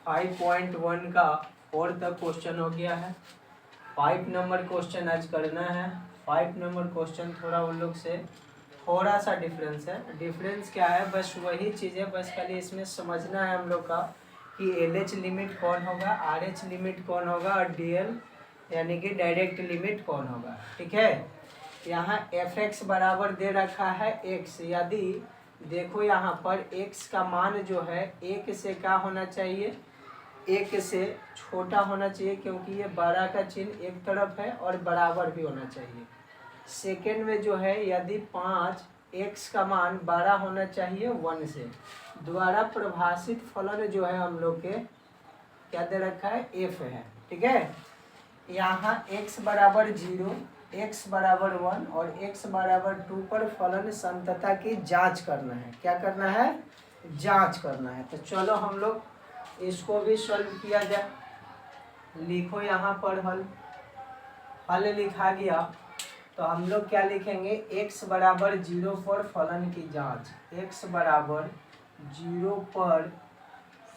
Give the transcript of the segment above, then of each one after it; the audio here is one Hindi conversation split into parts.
5.1 का 4 तक क्वेश्चन हो गया है। 5 नंबर क्वेश्चन आज करना है। 5 नंबर क्वेश्चन थोड़ा उन लोग से थोड़ा सा डिफरेंस है। डिफरेंस क्या है, बस वही चीज़ है, बस खाली इसमें समझना है हम लोग का कि LH लिमिट कौन होगा, RH लिमिट कौन होगा और DL यानी कि डायरेक्ट लिमिट कौन होगा। ठीक है, यहाँ fx बराबर दे रखा है x। यदि देखो यहाँ पर x का मान जो है 1 से क्या होना चाहिए, 1 से छोटा होना चाहिए, क्योंकि ये 12 का चिन्ह एक तरफ है और बराबर भी होना चाहिए। सेकेंड में जो है यदि 5 x का मान 12 होना चाहिए 1 से। द्वारा परिभाषित फलन जो है हम लोग के क्या दे रखा है, f है। ठीक है, यहाँ x बराबर 0, x बराबर 1 और x बराबर 2 पर फलन संतता की जांच करना है। क्या करना है, जांच करना है। तो चलो हम लोग इसको भी सॉल्व किया जाए। लिखो यहाँ पर हल लिखा गया, तो हम लोग क्या लिखेंगे, x बराबर 0 पर फलन की जांच। x बराबर 0 पर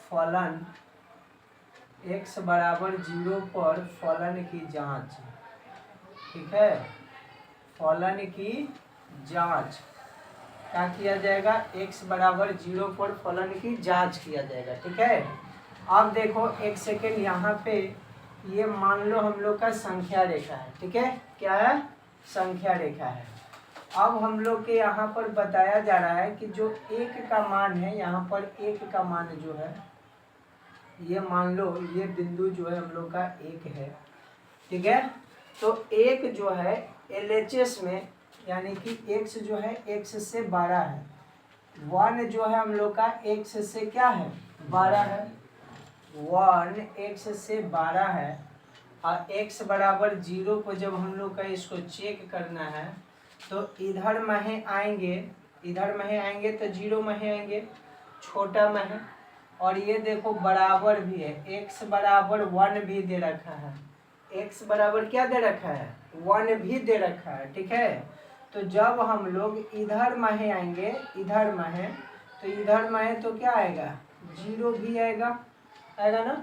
फलन, x बराबर 0 पर फलन की जांच। ठीक है, फलन की जांच क्या किया जाएगा, x बराबर 0 पर फलन की जांच किया जाएगा। ठीक है, अब देखो एक सेकेंड, यहाँ पे ये मान लो हम लोग का संख्या रेखा है। ठीक है, क्या है, संख्या रेखा है। अब हम लोग के यहाँ पर बताया जा रहा है कि जो 1 का मान है, यहाँ पर 1 का मान जो है, ये मान लो ये बिंदु जो है हम लोग का 1 है। ठीक है, तो 1 जो है LHS में यानी कि x जो है x से 12 है, 1 जो है हम लोग का x से क्या है, 12 है, 1 x से 12 है। और x बराबर 0 को जब हम लोग का इसको चेक करना है, तो इधर महे आएंगे, इधर महे आएंगे तो 0 महे आएंगे, छोटा महे, और ये देखो बराबर भी है, x बराबर 1 भी दे रखा है, x बराबर क्या दे रखा है, 1 भी दे रखा है। ठीक है, तो जब हम लोग इधर महे आएंगे, इधर महे, तो इधर महे तो क्या आएगा, 0 भी आएगा, आएगा ना,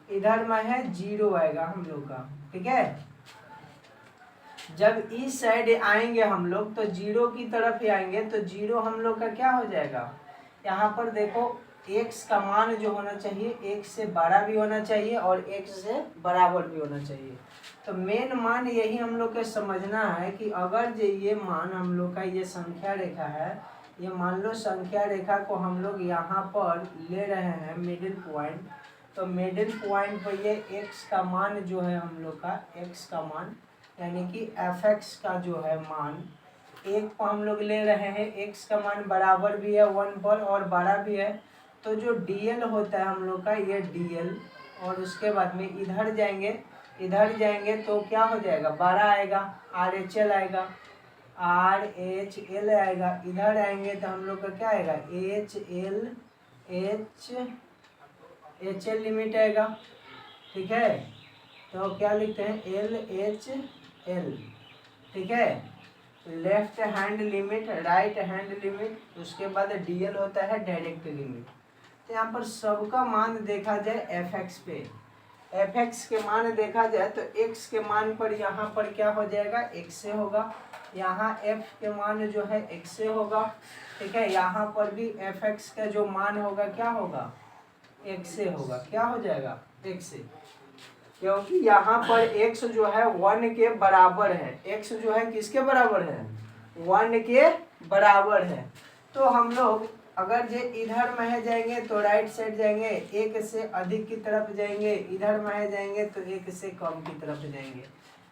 इधर महे 0 आएगा हम लोग का। ठीक है, जब इस साइड आएंगे हम लोग तो 0 की तरफ ही आएंगे, तो 0 हम लोग का क्या हो जाएगा, यहाँ पर देखो x का मान जो होना चाहिए 1 से बड़ा भी होना चाहिए और x से बराबर भी होना चाहिए। तो मेन मान यही हम लोग को समझना है कि अगर जो ये मान हम लोग का ये संख्या रेखा है, ये मान लो संख्या रेखा को हम लोग यहाँ पर ले रहे हैं मिडिल पॉइंट, तो मिडिल पॉइंट पर ये x का मान जो है हम लोग का, x का मान यानी कि fx का जो है मान 1 को हम लोग ले रहे हैं, x का मान बराबर भी है 1 पर और बड़ा भी है, तो जो DL होता है हम लोग का, ये DL, और उसके बाद में इधर जाएंगे, इधर जाएंगे तो क्या हो जाएगा, 12 आएगा, RHL आएगा, RHL आएगा, इधर आएंगे तो हम लोग का क्या आएगा, HL लिमिट आएगा। ठीक है, तो क्या लिखते हैं, LHL। ठीक है, left hand limit, right hand limit, उसके बाद DL होता है डायरेक्ट लिमिट। तो यहाँ पर सबका मान देखा जाए fx पे, fx के मान देखा जाए तो x के मान पर यहाँ पर क्या हो जाएगा, x से होगा, यहाँ f के मान जो है x से होगा। ठीक है, यहाँ पर भी fx का जो मान होगा क्या होगा, x से होगा, क्या हो जाएगा, x से, क्योंकि यहाँ पर x जो है 1 के बराबर है, x जो है किसके बराबर है, 1 के बराबर है। तो हम लोग अगर जे इधर में जाएंगे तो राइट साइड जाएंगे, 1 से अधिक की तरफ जाएंगे, इधर में जाएंगे तो 1 से कम की तरफ जाएंगे।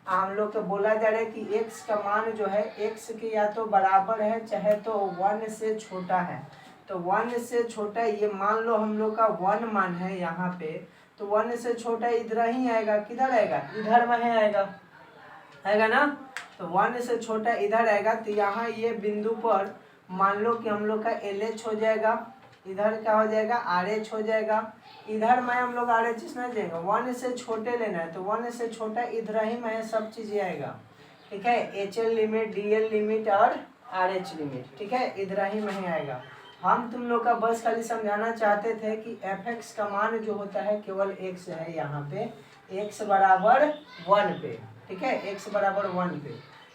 हम लोग को बोला जा रहा है कि x का मान जो है x के या तो बराबर है चाहे तो 1 से छोटा है। तो 1 से छोटा, ये मान लो हम लोग का 1 मान है यहाँ पे, तो 1 से छोटा इधर ही आएगा, किधर आएगा, इधर में आएगा, आएगा ना। तो 1 से छोटा इधर आएगा, तो यहाँ ये बिंदु पर मान लो कि हम लोग का LH हो जाएगा, इधर क्या हो जाएगा, RH हो जाएगा, इधर में हम लोग RHS नहीं जाएगा, 1 से छोटे लेना है, तो 1 से छोटा इधर ही में सब चीज़ आएगा। ठीक है, HL लिमिट, DL लिमिट और RH लिमिट, ठीक है, इधर ही में आएगा। हम तुम लोग का बस खाली समझाना चाहते थे कि fx का मान जो होता है केवल x है यहाँ पे, x बराबर 1 पे, ठीक है, x बराबर 1 पे,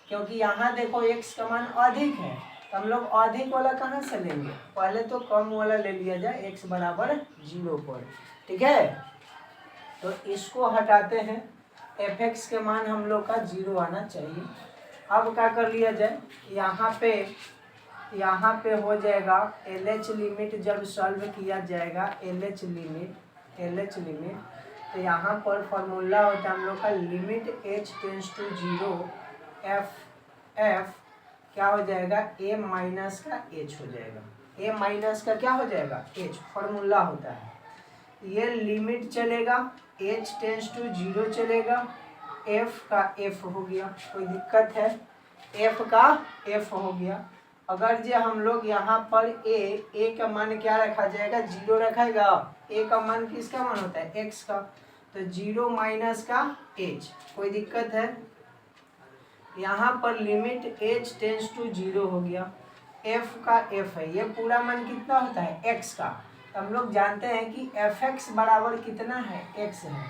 क्योंकि यहाँ देखो x का मान अधिक है तो हम लोग अधिक वाला कहाँ से लेंगे, पहले तो कम वाला ले लिया जाए x बराबर 0 पर, ठीक है। तो इसको हटाते हैं, fx के मान हम लोग का 0 आना चाहिए। अब क्या कर लिया जाए, यहाँ पे हो जाएगा LH लिमिट, जब सॉल्व किया जाएगा LH लिमिट, तो यहाँ पर फॉर्मूला होता है हम लोग का limit h tends to 0 f क्या हो जाएगा, a माइनस का h हो जाएगा, a माइनस का क्या हो जाएगा h, फॉर्मूला होता है। ये लिमिट चलेगा, h टेंस टू 0 चलेगा, f का f हो गया, कोई दिक्कत है, f का f हो गया। अगर जो हम लोग यहाँ पर a का मान क्या रखा जाएगा, 0 रखेगा, a का मान किसका मान होता है, x का, तो 0 माइनस का h, कोई दिक्कत है। यहाँ पर लिमिट h टेंस टू 0 हो गया, f का f है, ये पूरा मान कितना होता है x का, तो हम लोग जानते हैं कि fx बराबर कितना है, x है,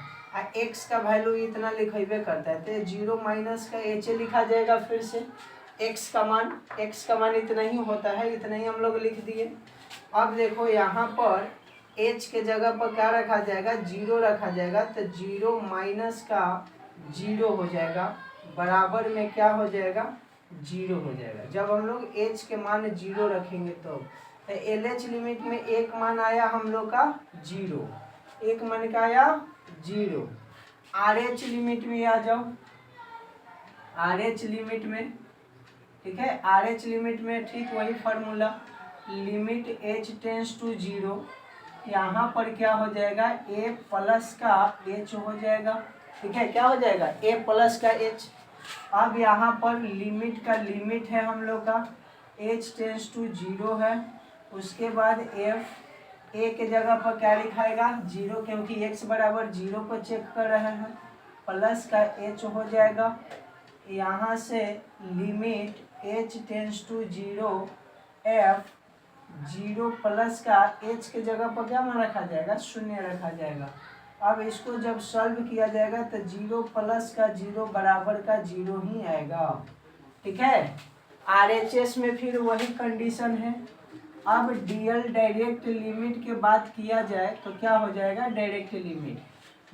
x का वैल्यू इतना लिखेबे करता है, तो 0 माइनस का h लिखा जाएगा, फिर से x का मान इतना ही होता है, इतना ही हम लोग लिख दिए। अब देखो यहाँ पर h के जगह पर क्या रखा जाएगा, 0 रखा जाएगा, तो 0 माइनस का 0 हो जाएगा, बराबर में क्या हो जाएगा, 0 हो जाएगा। जब हम लोग h के मान 0 रखेंगे तो LH लिमिट में एक मान आया हम लोग का 0, एक मान का आया 0। RH लिमिट में आ जाओ, RH लिमिट में, ठीक है, RH लिमिट में ठीक वही formula, limit h tends to 0, यहाँ पर क्या हो जाएगा, a प्लस का h हो जाएगा, ठीक है, क्या हो जाएगा, a प्लस का h। अब यहाँ पर लिमिट का लिमिट है हम लोग का h टेंस टू 0 है, उसके बाद f a के जगह पर क्या लिखाएगा 0, क्योंकि x बराबर 0 पर चेक कर रहे हैं, प्लस का h हो जाएगा, यहाँ से limit h tends to 0 f 0 plus का h के जगह पर क्या मान रखा जाएगा, 0 रखा जाएगा। अब इसको जब सॉल्व किया जाएगा तो 0 प्लस का 0 बराबर का 0 ही आएगा, ठीक है। RHS में फिर वही कंडीशन है। अब DL डायरेक्ट लिमिट के बात किया जाए तो क्या हो जाएगा, डायरेक्ट लिमिट,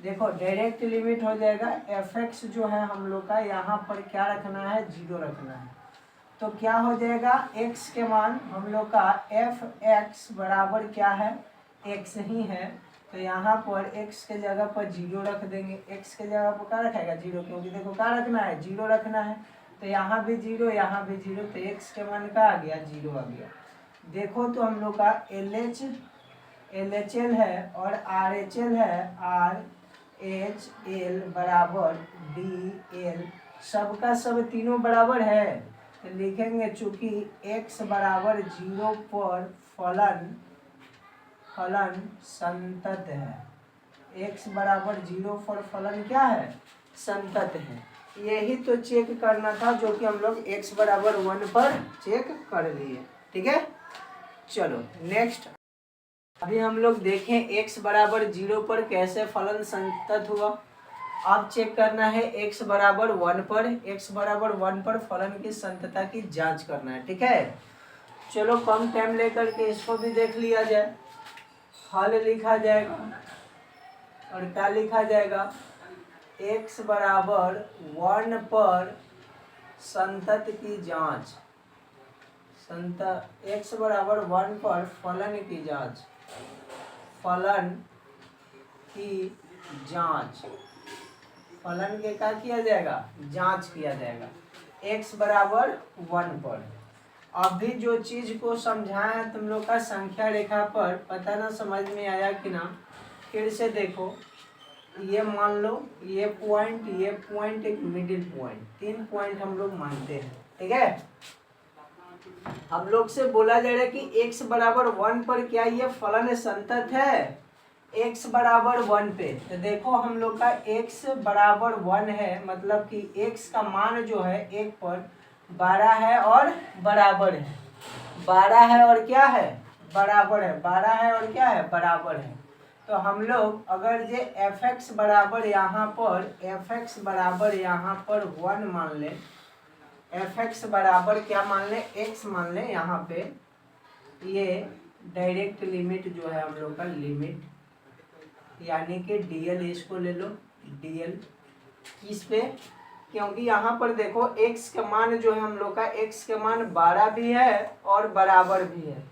देखो डायरेक्ट लिमिट हो जाएगा fx जो है हम लोग का, यहाँ पर क्या रखना है, 0 रखना है, तो क्या हो जाएगा, x के मान हम लोग का fx बराबर क्या है, x ही है, तो यहाँ पर x के जगह पर 0 रख देंगे, x के जगह पर क्या रखेगा 0, क्योंकि देखो क्या रखना है, 0 रखना है, तो यहाँ भी 0 यहाँ भी 0, तो x के मान का आ गया 0 आ गया। देखो तो हम लोग का LHL है और RHL है, RHL बराबर DL, सबका सब तीनों बराबर है, तो लिखेंगे चूंकि x बराबर 0 पर फलन संतत है, x बराबर 0 पर फलन क्या है, संतत है। यही तो चेक करना था जो कि हम लोग x बराबर 1 पर चेक कर लिए, ठीक है। चलो नेक्स्ट, अभी हम लोग देखें x बराबर 0 पर कैसे फलन संतत हुआ। अब चेक करना है x बराबर 1 पर, x बराबर 1 पर फलन की संतता की जांच करना है, ठीक है। चलो कम टाइम लेकर के इसको भी देख लिया जाए। हल लिखा जाएगा और क्या लिखा जाएगा, x बराबर 1 पर संतत की जांच, x बराबर 1 पर फलन की जांच, फलन की जांच, फलन के क्या किया जाएगा, जांच किया जाएगा x बराबर 1 पर। अभी जो चीज को समझाया है तुम लोग का संख्या रेखा पर, पता ना समझ में आया कि ना, फिर से देखो, ये मान लो ये पॉइंट एक मिडिल पॉइंट, 3 पॉइंट हम लोग मानते हैं, ठीक है। हम लोग से बोला जा रहा है कि x बराबर 1 पर क्या ये फलन संतत है, x बराबर 1 पे, तो देखो हम लोग का x बराबर 1 है, मतलब कि x का मान जो है 1 पर 12 है और बराबर है, 12 है और क्या है बराबर है, 12 है और क्या है बराबर है। तो हम लोग अगर ये एफ एक्स बराबर यहाँ पर 1 मान ले, एफ एक्स बराबर क्या मान ले, एक्स मान ले यहाँ पे, ये डायरेक्ट लिमिट जो है हम लोग का लिमिट, यानी कि डीएल, इसको ले लो डीएल किस पे, क्योंकि यहाँ पर देखो x का मान जो है हम लोग का, x का मान 12 भी है और बराबर भी है,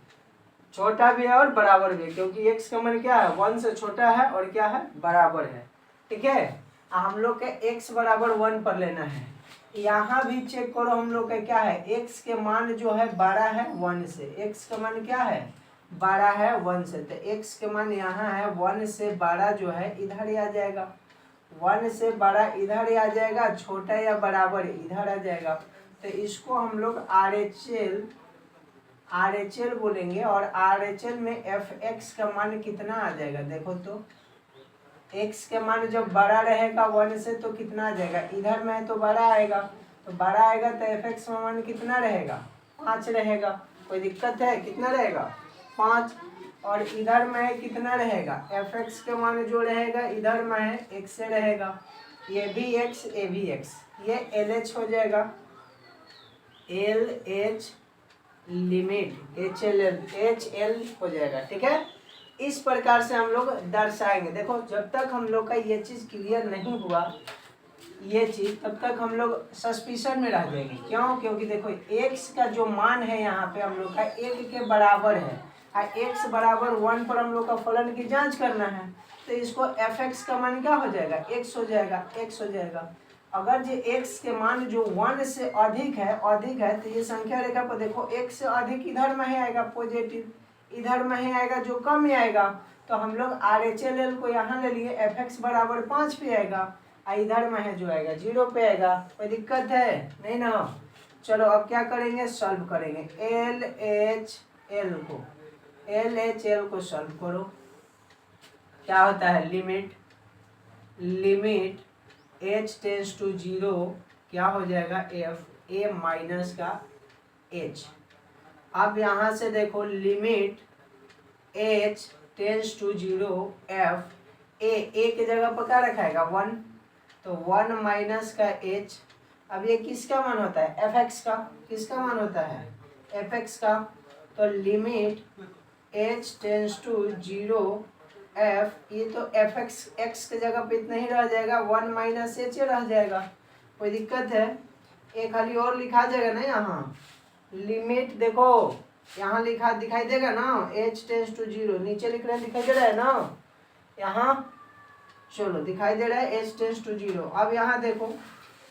छोटा भी है और बराबर भी है, क्योंकि x का मान क्या है 1 से छोटा है और क्या है बराबर है। ठीक है, हम लोग के x बराबर 1 पर लेना है। यहाँ भी चेक करो हम लोग का क्या है, x के मान जो है 12 है 1 से, x का मान क्या है 12 है 1 से, तो x के मान यहाँ है 1 से 12 जो है इधर ही आ जाएगा, 1 से 12 इधर ही आ जाएगा, छोटा या बराबर इधर आ जाएगा। तो इसको हम लोग आर एच एल बोलेंगे, और आर एच एल में एफ एक्स का मान कितना आ जाएगा, देखो तो x के मान जब बड़ा रहेगा 1 से तो कितना आ जाएगा, इधर में तो बड़ा आएगा, तो बड़ा आएगा तो एफ एक्स का मान कितना रहेगा 5 रहेगा। कोई दिक्कत है, कितना रहेगा 5, और इधर में कितना रहेगा, एफ एक्स के मान जो रहेगा इधर में एक्स से रहेगा, ये भी एक्स ये भी एक्स, ये एल एच हो जाएगा, L H limit H L हो जाएगा। ठीक है, इस प्रकार से हम लोग दर्शाएंगे। देखो जब तक हम लोग का ये चीज़ क्लियर नहीं हुआ, ये चीज़, तब तक हम लोग सस्पिशन में रह जाएंगे। क्यों, क्योंकि देखो x का जो मान है यहाँ पे हम लोग का 1 के बराबर है, और x बराबर 1 पर हम लोग का फलन की जांच करना है, तो इसको एफ एक्स का मान क्या हो जाएगा, x हो जाएगा, x हो जाएगा। अगर ये x के मान जो 1 से अधिक है तो ये संख्या रेखा पर देखो x से अधिक इधर में ही आएगा पॉजिटिव, इधर में ही आएगा जो कम ही आएगा, तो हम लोग आर एच एल एल को यहाँ ले लिए, एफ एक्स बराबर 5 पे आएगा, और इधर में है जो आएगा 0 पे आएगा। कोई दिक्कत है नहीं ना। चलो अब क्या करेंगे, सॉल्व करेंगे, एल एच एल को सॉल्व करो। क्या होता है, लिमिट h टेंस टू 0 क्या हो जाएगा, एफ ए माइनस का h। अब यहाँ से देखो limit h tends to 0 F A के जगह पर क्या रखाएगा 1, तो 1 माइनस का h। अब ये किसका मान होता है, एफ एक्स का, किसका मान होता है एफ एक्स का, तो limit h tends to 0 F, ये तो एफ एक्स के जगह पे इतना ही रह जाएगा, 1 माइनस एच रह जाएगा। कोई दिक्कत है, एक खाली और लिखा जाएगा ना, यहाँ लिमिट देखो यहाँ लिखा दिखाई देगा ना, h टेंस टू 0 नीचे लिख रहे हैं, दिखाई दे रहा है ना यहाँ, चलो दिखाई दे रहा है h टेंस टू 0। अब यहाँ देखो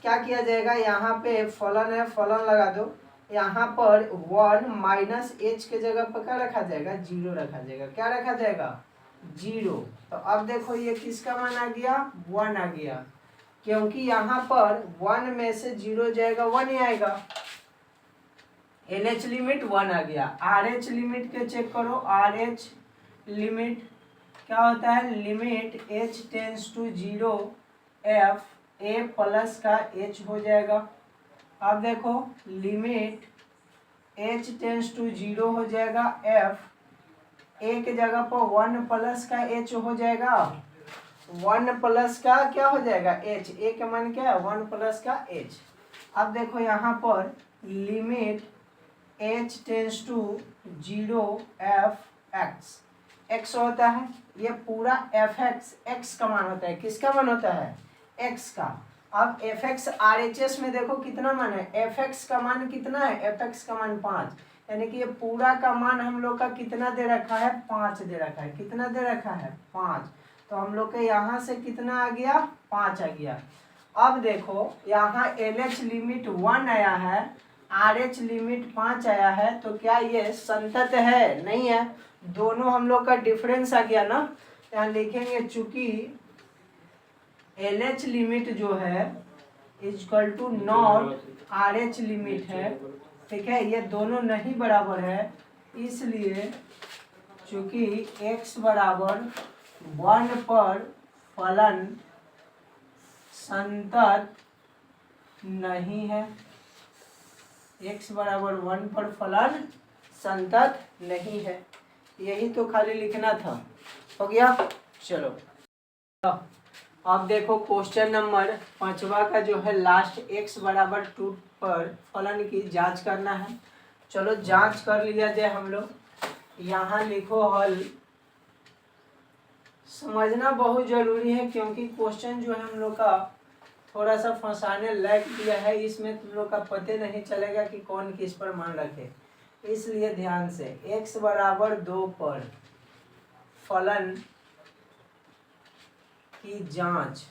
क्या किया जाएगा, यहाँ पे फलन है, फलन लगा दो, यहाँ पर 1 माइनस एच के जगह पर क्या रखा जाएगा, 0 रखा जाएगा। क्या रखा जाएगा, 0। तो अब देखो ये किसका मान आ गया, 1 आ गया, क्योंकि यहाँ पर 1 में से 0 जाएगा 1 ही आएगा। एल एच लिमिट 1 आ गया। आर एच लिमिट के चेक करो, आर एच लिमिट क्या होता है, limit h tends to 0 F A plus का h हो जाएगा। अब देखो लिमिट h टेंस टू 0 हो जाएगा एफ ए के जगह पर 1 प्लस का h हो जाएगा, 1 प्लस का क्या हो जाएगा h, ए का मान क्या है 1 प्लस का h। अब देखो यहाँ पर limit h tends to 0 F X, x होता है, ये पूरा एफ एक्स एक्स का मान होता है, किसका मान होता है x का। अब F x R H S में देखो कितना मान है, एफ एक्स का मान कितना है, एफ एक्स का मान 5, यानी कि ये पूरा का मान हम लोग का कितना दे रखा है, 5 दे रखा है। कितना दे रखा है 5, तो हम लोग के यहाँ से कितना आ गया 5 आ गया। अब देखो यहाँ एल एच लिमिट 1 आया है, आर एच लिमिट 5 आया है, तो क्या ये संतत है, नहीं है, दोनों हम लोग का डिफरेंस आ गया ना। यहाँ लिखेंगे चूंकि एल एच लिमिट जो है equal to not R H limit है, ठीक है, ये दोनों नहीं बराबर है, इसलिए चूंकि x बराबर 1 पर फलन संतत नहीं है, x बराबर 1 पर फलन संतत नहीं है, यही तो खाली लिखना था। हो गया। चलो अब देखो क्वेश्चन नंबर 5वां का जो है लास्ट x बराबर 2 पर फलन की जांच करना है। चलो जांच कर लिया जाए हम लोग। यहाँ लिखो हल। समझना बहुत जरूरी है क्योंकि क्वेश्चन जो है हम लोग का थोड़ा सा फंसाने लायक दिया है। इसमें तुम लोग का पता नहीं चलेगा कि कौन किस पर मान रखे, इसलिए ध्यान से। x बराबर 2 पर फलन की जांच,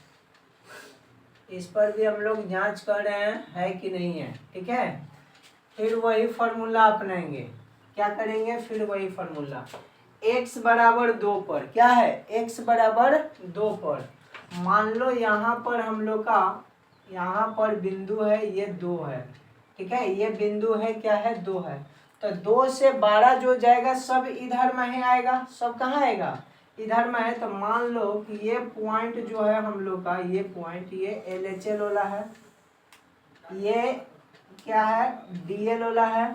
इस पर भी हम लोग जांच कर रहे हैं है कि नहीं है। ठीक है, फिर वही फॉर्मूला अपनाएंगे। क्या करेंगे, फिर वही फॉर्मूला। x बराबर 2 पर क्या है, x बराबर 2 पर मान लो यहाँ पर हम लोग का यहाँ पर बिंदु है, ये 2 है। ठीक है, ये बिंदु है, क्या है, 2 है। तो 2 से 12 जो जाएगा सब इधर में ही आएगा। सब कहाँ आएगा, इधर में है। तो मान लो कि ये पॉइंट जो है हम लोग का, ये पॉइंट ये LHL वाला है, ये क्या है DL वाला है,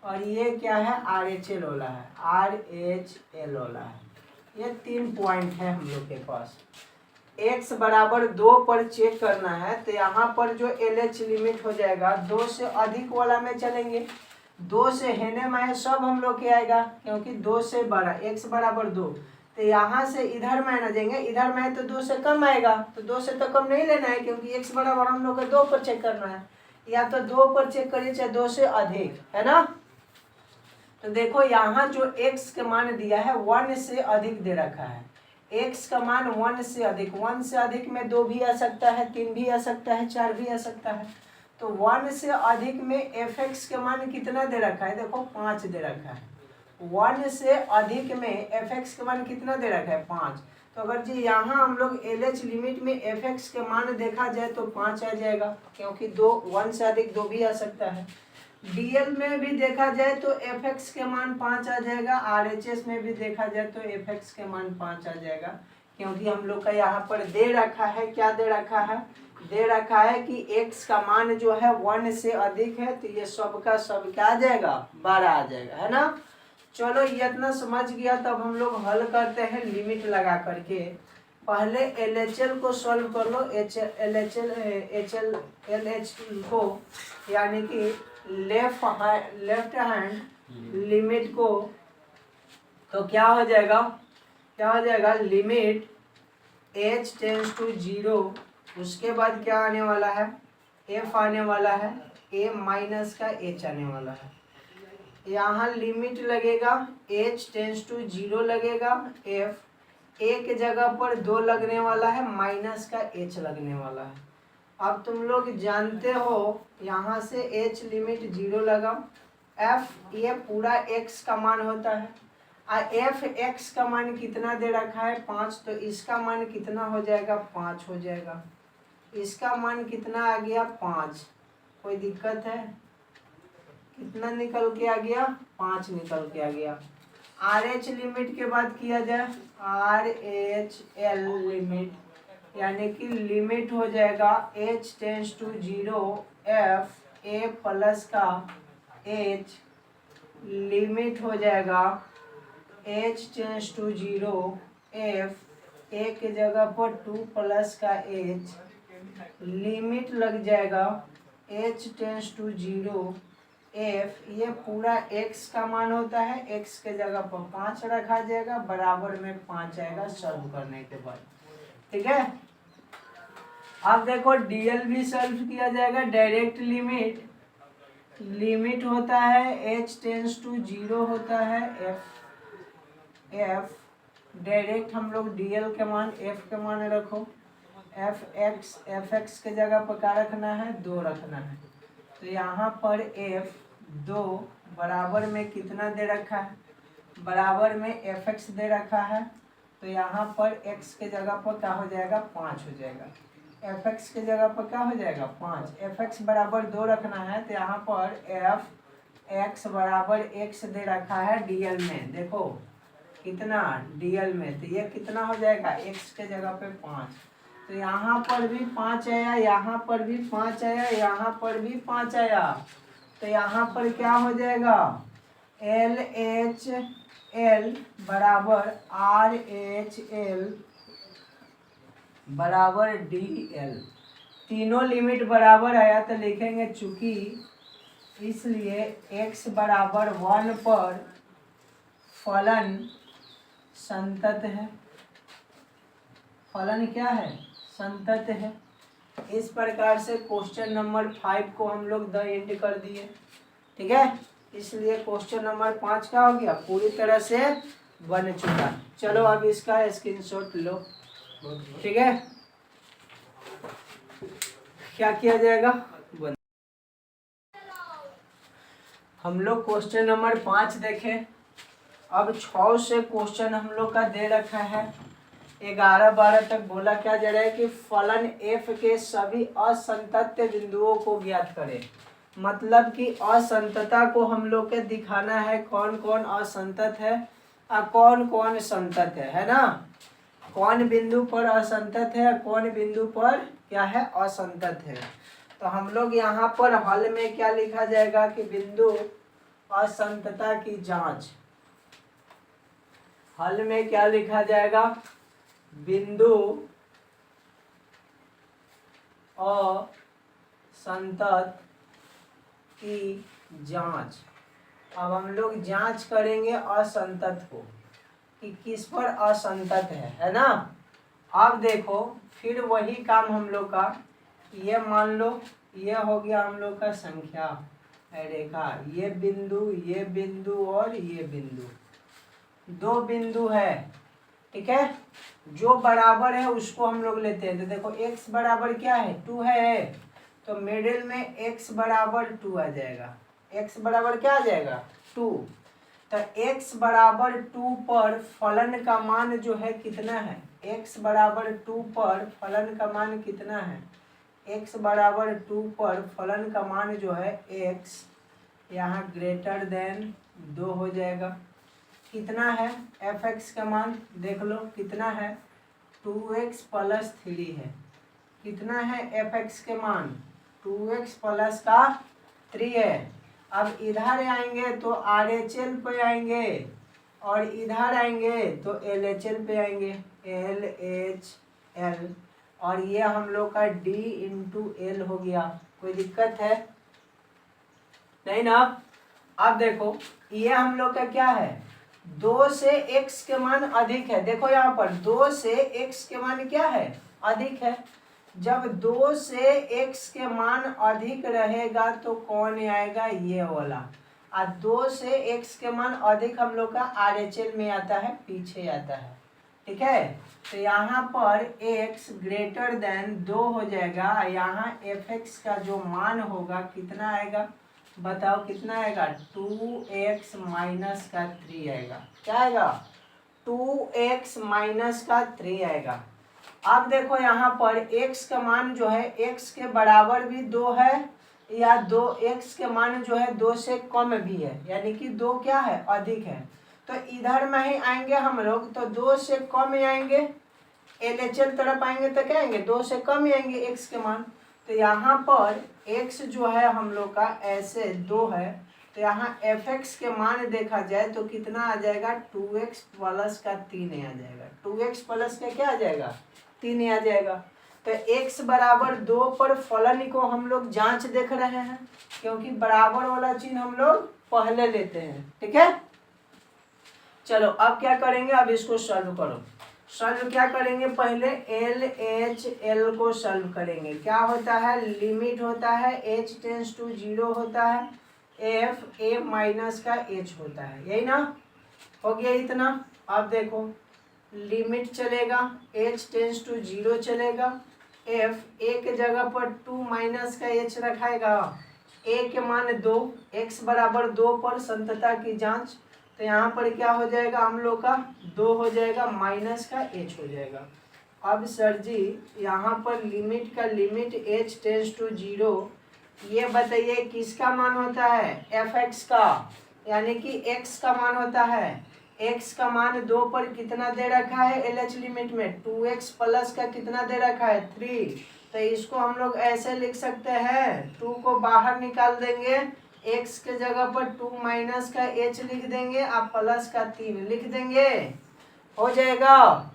और ये क्या है RHL वाला है, RHL वाला है। ये 3 पॉइंट है हम लोग के पास। x बराबर 2 पर चेक करना है तो यहाँ पर जो LH लिमिट हो जाएगा 2 से अधिक वाला में चलेंगे। 2 से हेने में सब हम लोग के आएगा क्योंकि 2 से बड़ा, x बराबर 2। तो यहाँ से इधर में ना जाएंगे, इधर में तो 2 से कम आएगा। तो 2 से तो कम नहीं लेना है क्योंकि x बराबर हम लोग को 2 पर चेक करना है। या तो 2 पर चेक करिए चाहे 2 से अधिक, है ना। तो देखो यहाँ जो x का मान दिया है 1 से अधिक दे रखा है। x का मान 1 से अधिक, 1 से अधिक में 2 भी आ सकता है, 3 भी आ सकता है, 4 भी आ सकता है। तो 1 से अधिक में fx का मान कितना दे रखा है, देखो 5 दे रखा है। 1 से अधिक में fx का मान कितना दे रखा है, 5। तो अगर जी यहाँ हम लोग LH लिमिट में fx का मान देखा जाए तो 5 आ जाएगा क्योंकि 1 से अधिक 2 भी आ सकता है। DL में भी देखा जाए तो fx के मान 5 आ जाएगा। RHS में भी देखा जाए तो fx के मान 5 आ जाएगा क्योंकि हम लोग का यहाँ पर दे रखा है, क्या दे रखा है, दे रखा है कि x का मान जो है 1 से अधिक है। तो ये सब का सब क्या आ जाएगा, 12 आ जाएगा, है ना। चलो ये इतना समझ गया। तब हम लोग हल करते हैं लिमिट लगा करके। पहले LHL को सॉल्व कर लो, LH को, यानी कि लेफ्ट हैंड लिमिट को। तो क्या हो जाएगा, क्या हो जाएगा, लिमिट h टेंड्स टू 0। उसके बाद क्या आने वाला है, f आने वाला है, a माइनस का h आने वाला है। यहाँ लिमिट लगेगा h टेंड्स टू 0 लगेगा, f एक जगह पर 2 लगने वाला है, माइनस का h लगने वाला है। अब तुम लोग जानते हो यहाँ से h लिमिट 0 लगा, f ये पूरा x का मान होता है। f x का मान कितना दे रखा है, 5। तो इसका मान कितना हो जाएगा, 5 हो जाएगा। इसका मान कितना आ गया, 5। कोई दिक्कत है, कितना निकल के आ गया, 5 निकल के आ गया। RH लिमिट के बाद किया जाए, RHL लिमिट, यानी कि लिमिट हो जाएगा h tends to 0 f a plus का h, लिमिट हो जाएगा h tends to 0 f a के जगह पर 2 प्लस का h, लिमिट लग जाएगा h टेंड्स टू 0 f, ये पूरा x का मान होता है, x के जगह पर 5 रखा जाएगा, बराबर में 5 आएगा सॉल्व करने के बाद। ठीक है, अब देखो DL भी सॉल्व किया जाएगा। डायरेक्ट लिमिट, लिमिट होता है h टेंड्स टू 0 होता है f डायरेक्ट हम लोग DL के मान, f के मान रखो, fx के जगह पर क्या रखना है, 2 रखना है। तो यहाँ पर f 2 बराबर में कितना दे रखा है, बराबर में fx दे रखा है। तो यहाँ पर x के जगह पर क्या हो जाएगा, 5 हो जाएगा। fx के जगह पर क्या हो जाएगा, 5। fx बराबर 2 रखना है तो यहाँ पर fx बराबर x दे रखा है DL में। देखो कितना, DL में, तो ये कितना हो जाएगा, x के जगह पे 5। तो यहाँ पर भी 5 आया, यहाँ पर भी 5 आया, यहाँ पर भी 5 आया। तो यहाँ पर क्या हो जाएगा, LH एल बराबर आर एच एल बराबर डी एल। तीनों लिमिट बराबर आया तो लिखेंगे चूंकि इसलिए x बराबर 1 पर फलन संतत है। फलन क्या है? संतत है। इस प्रकार से क्वेश्चन नंबर 5 को हम लोग द एंड कर दिए। ठीक है, इसलिए क्वेश्चन नंबर 5 क्या हो गया? पूरी तरह से बन चुका। चलो अब इसका स्क्रीनशॉट लो। ठीक है, क्या किया जाएगा? हम लोग क्वेश्चन नंबर 5 देखें। अब 6 से क्वेश्चन हम लोग का दे रखा है। 11-12 तक बोला क्या जा रहा है कि फलन f के सभी असंतत बिंदुओं को ज्ञात करें। मतलब कि असंतता को हम लोग के दिखाना है, कौन कौन असंतत है और कौन कौन संतत है ना? कौन बिंदु पर असंतत है, कौन बिंदु पर क्या है? असंतत है। तो हम लोग यहाँ पर हल में क्या लिखा जाएगा कि बिंदु असंतता की जांच। हल में क्या लिखा जाएगा? बिंदु असंतत की जांच। अब हम लोग जांच करेंगे असंतत को कि किस पर असंतत है ना? अब देखो फिर वही काम हम लोग का, ये मान लो ये हो गया हम लोग का संख्या रेखा, ये बिंदु और ये बिंदु, दो बिंदु है। ठीक है, जो बराबर है उसको हम लोग लेते हैं। तो देखो x बराबर क्या है? 2 है, तो मिडिल में x बराबर 2 आ जाएगा। x बराबर क्या आ जाएगा? 2। तो x बराबर 2 पर फलन का मान जो है कितना है? x बराबर 2 पर फलन का मान कितना है? x बराबर 2 पर फलन का मान जो है x यहाँ ग्रेटर देन 2 हो जाएगा। कितना है fx का मान? देख लो कितना है? 2x प्लस 3 है। कितना है fx के मान? 2x प्लस का 3 है। अब इधर आएंगे तो RHL पे आएंगे और इधर आएंगे तो LHL पे आएंगे, LHL, और ये हम लोग का D इंटू L हो गया। कोई दिक्कत है? नहीं ना? अब देखो ये हम लोग का क्या है? 2 से x के मान अधिक है। देखो यहाँ पर 2 से x के मान क्या है? अधिक है। जब 2 से x के मान अधिक रहेगा तो कौन आएगा? ये वाला। और 2 से x के मान अधिक हम लोग का RHL में आता है, पीछे आता है। ठीक है, तो यहाँ पर x ग्रेटर देन 2 हो जाएगा। यहाँ fx का जो मान होगा कितना आएगा? बताओ कितना आएगा? 2x माइनस का 3 आएगा। क्या आएगा? 2x माइनस का 3 आएगा। अब देखो यहाँ पर x का मान जो है x के बराबर भी 2 है या 2x के मान जो है 2 से कम भी है, यानी कि 2 क्या है? अधिक है। तो इधर में ही आएंगे हम लोग तो 2 से कम आएंगे, LHL तरफ आएंगे तो क्या आएंगे? 2 से कम ही आएंगे x के मान। तो यहाँ पर x जो है हम लोग का ऐसे 2 है, तो यहाँ fx के मान देखा जाए तो कितना आ जाएगा? 2x प्लस का 3 आ जाएगा। 2x प्लस का क्या आ जाएगा? 3 आ जाएगा। तो x बराबर 2 पर फलन को हम लोग जांच देख रहे हैं, क्योंकि बराबर वाला चिन्ह हम लोग पहले लेते हैं। ठीक है, चलो अब क्या करेंगे? अब इसको सॉल्व करो। सॉल्व क्या करेंगे? पहले LHL को सॉल्व करेंगे। क्या होता है? लिमिट होता है h टेंस टू 0 होता है, f a माइनस का h होता है, यही ना? हो गया इतना। अब देखो लिमिट चलेगा, h टेंस टू 0 चलेगा, f a के जगह पर 2 माइनस का h रखाएगा, a के मान 2, x बराबर 2 पर संतता की जांच। तो यहाँ पर क्या हो जाएगा हम लोग का? 2 हो जाएगा माइनस का h हो जाएगा। अब सर जी यहाँ पर लिमिट का लिमिट h टेंस टू 0, ये बताइए किसका मान होता है? fx का, यानी कि x का मान होता है। x का मान 2 पर कितना दे रखा है? LH लिमिट में 2x प्लस का कितना दे रखा है? 3। तो इसको हम लोग ऐसे लिख सकते हैं, 2 को बाहर निकाल देंगे x के जगह पर 2 माइनस का h लिख देंगे, आप प्लस का 3 लिख देंगे, हो जाएगा।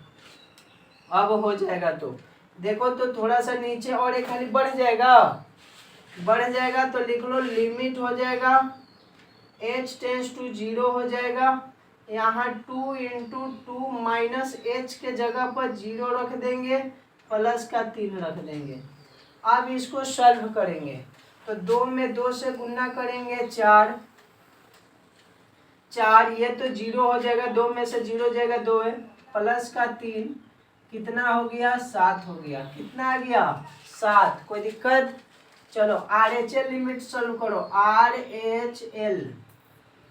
अब हो जाएगा तो देखो तो थोड़ा सा नीचे और एक खाली बढ़ जाएगा तो लिख लो लिमिट हो जाएगा h टेंस टू 0 हो जाएगा। यहाँ 2 इंटू 2 माइनस h के जगह पर 0 रख देंगे, प्लस का 3 रख देंगे। अब इसको सॉल्व करेंगे तो 2 में 2 से गुना करेंगे 4, ये तो 0 हो जाएगा, 2 में से 0 जाएगा 2 है, प्लस का 3 कितना हो गया 7 हो गया। कितना आ गया 7। कोई दिक्कत? चलो RHL लिमिट सॉल्व करो।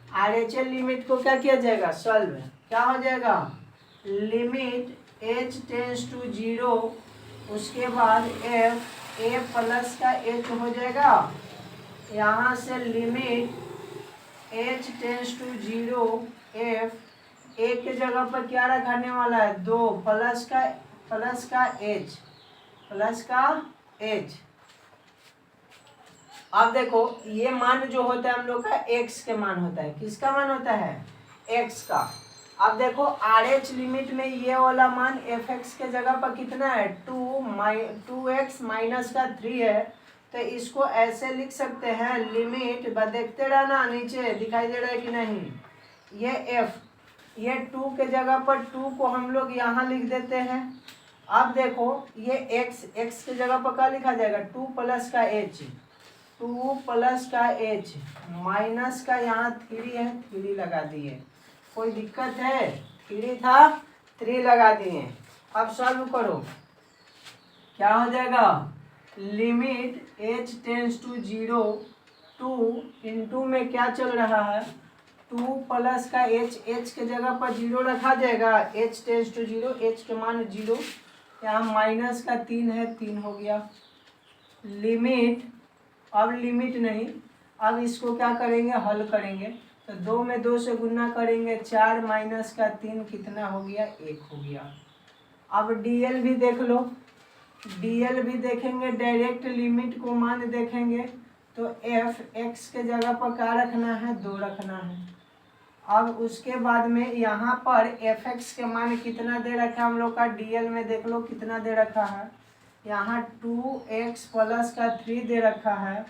RHL लिमिट को क्या किया जाएगा सॉल्व, क्या हो जाएगा लिमिट h टेंस टू 0, उसके बाद f a प्लस का h हो जाएगा। यहाँ से limit h tends to 0 f a के जगह पर क्या रखने वाला है 2 प्लस का h। अब देखो ये मान जो होता है हम लोग का x के मान होता है, किसका मान होता है x का। अब देखो RH लिमिट में ये वाला मान fx के जगह पर कितना है 2x माइनस का 3 है, तो इसको ऐसे लिख सकते हैं लिमिट, देखते रहना नीचे दिखाई दे रहा है कि नहीं, ये f, ये 2 के जगह पर 2 को हम लोग यहाँ लिख देते हैं। अब देखो ये x के जगह पर क्या लिखा जाएगा 2 प्लस का h माइनस का यहाँ 3 है, 3 लगा दिए। कोई दिक्कत है? 3 था 3 लगा दिए। अब सॉल्व करो, क्या हो जाएगा limit h tends to 0, 2 into में क्या चल रहा है 2 प्लस का h के जगह पर 0 रखा जाएगा, h टेंस टू 0, h के मान 0, यहाँ माइनस का 3 है 3 हो गया लिमिट। अब लिमिट नहीं, अब इसको क्या करेंगे हल करेंगे तो 2 में 2 से गुना करेंगे 4 माइनस का 3 कितना हो गया 1 हो गया। अब DL भी देख लो, DL भी देखेंगे, डायरेक्ट लिमिट को मान देखेंगे तो f x के जगह पर क्या रखना है 2 रखना है। अब उसके बाद में यहाँ पर fx के मान कितना दे रखा है हम लोग का DL में देख लो कितना दे रखा है, यहाँ 2x प्लस का 3 दे रखा है,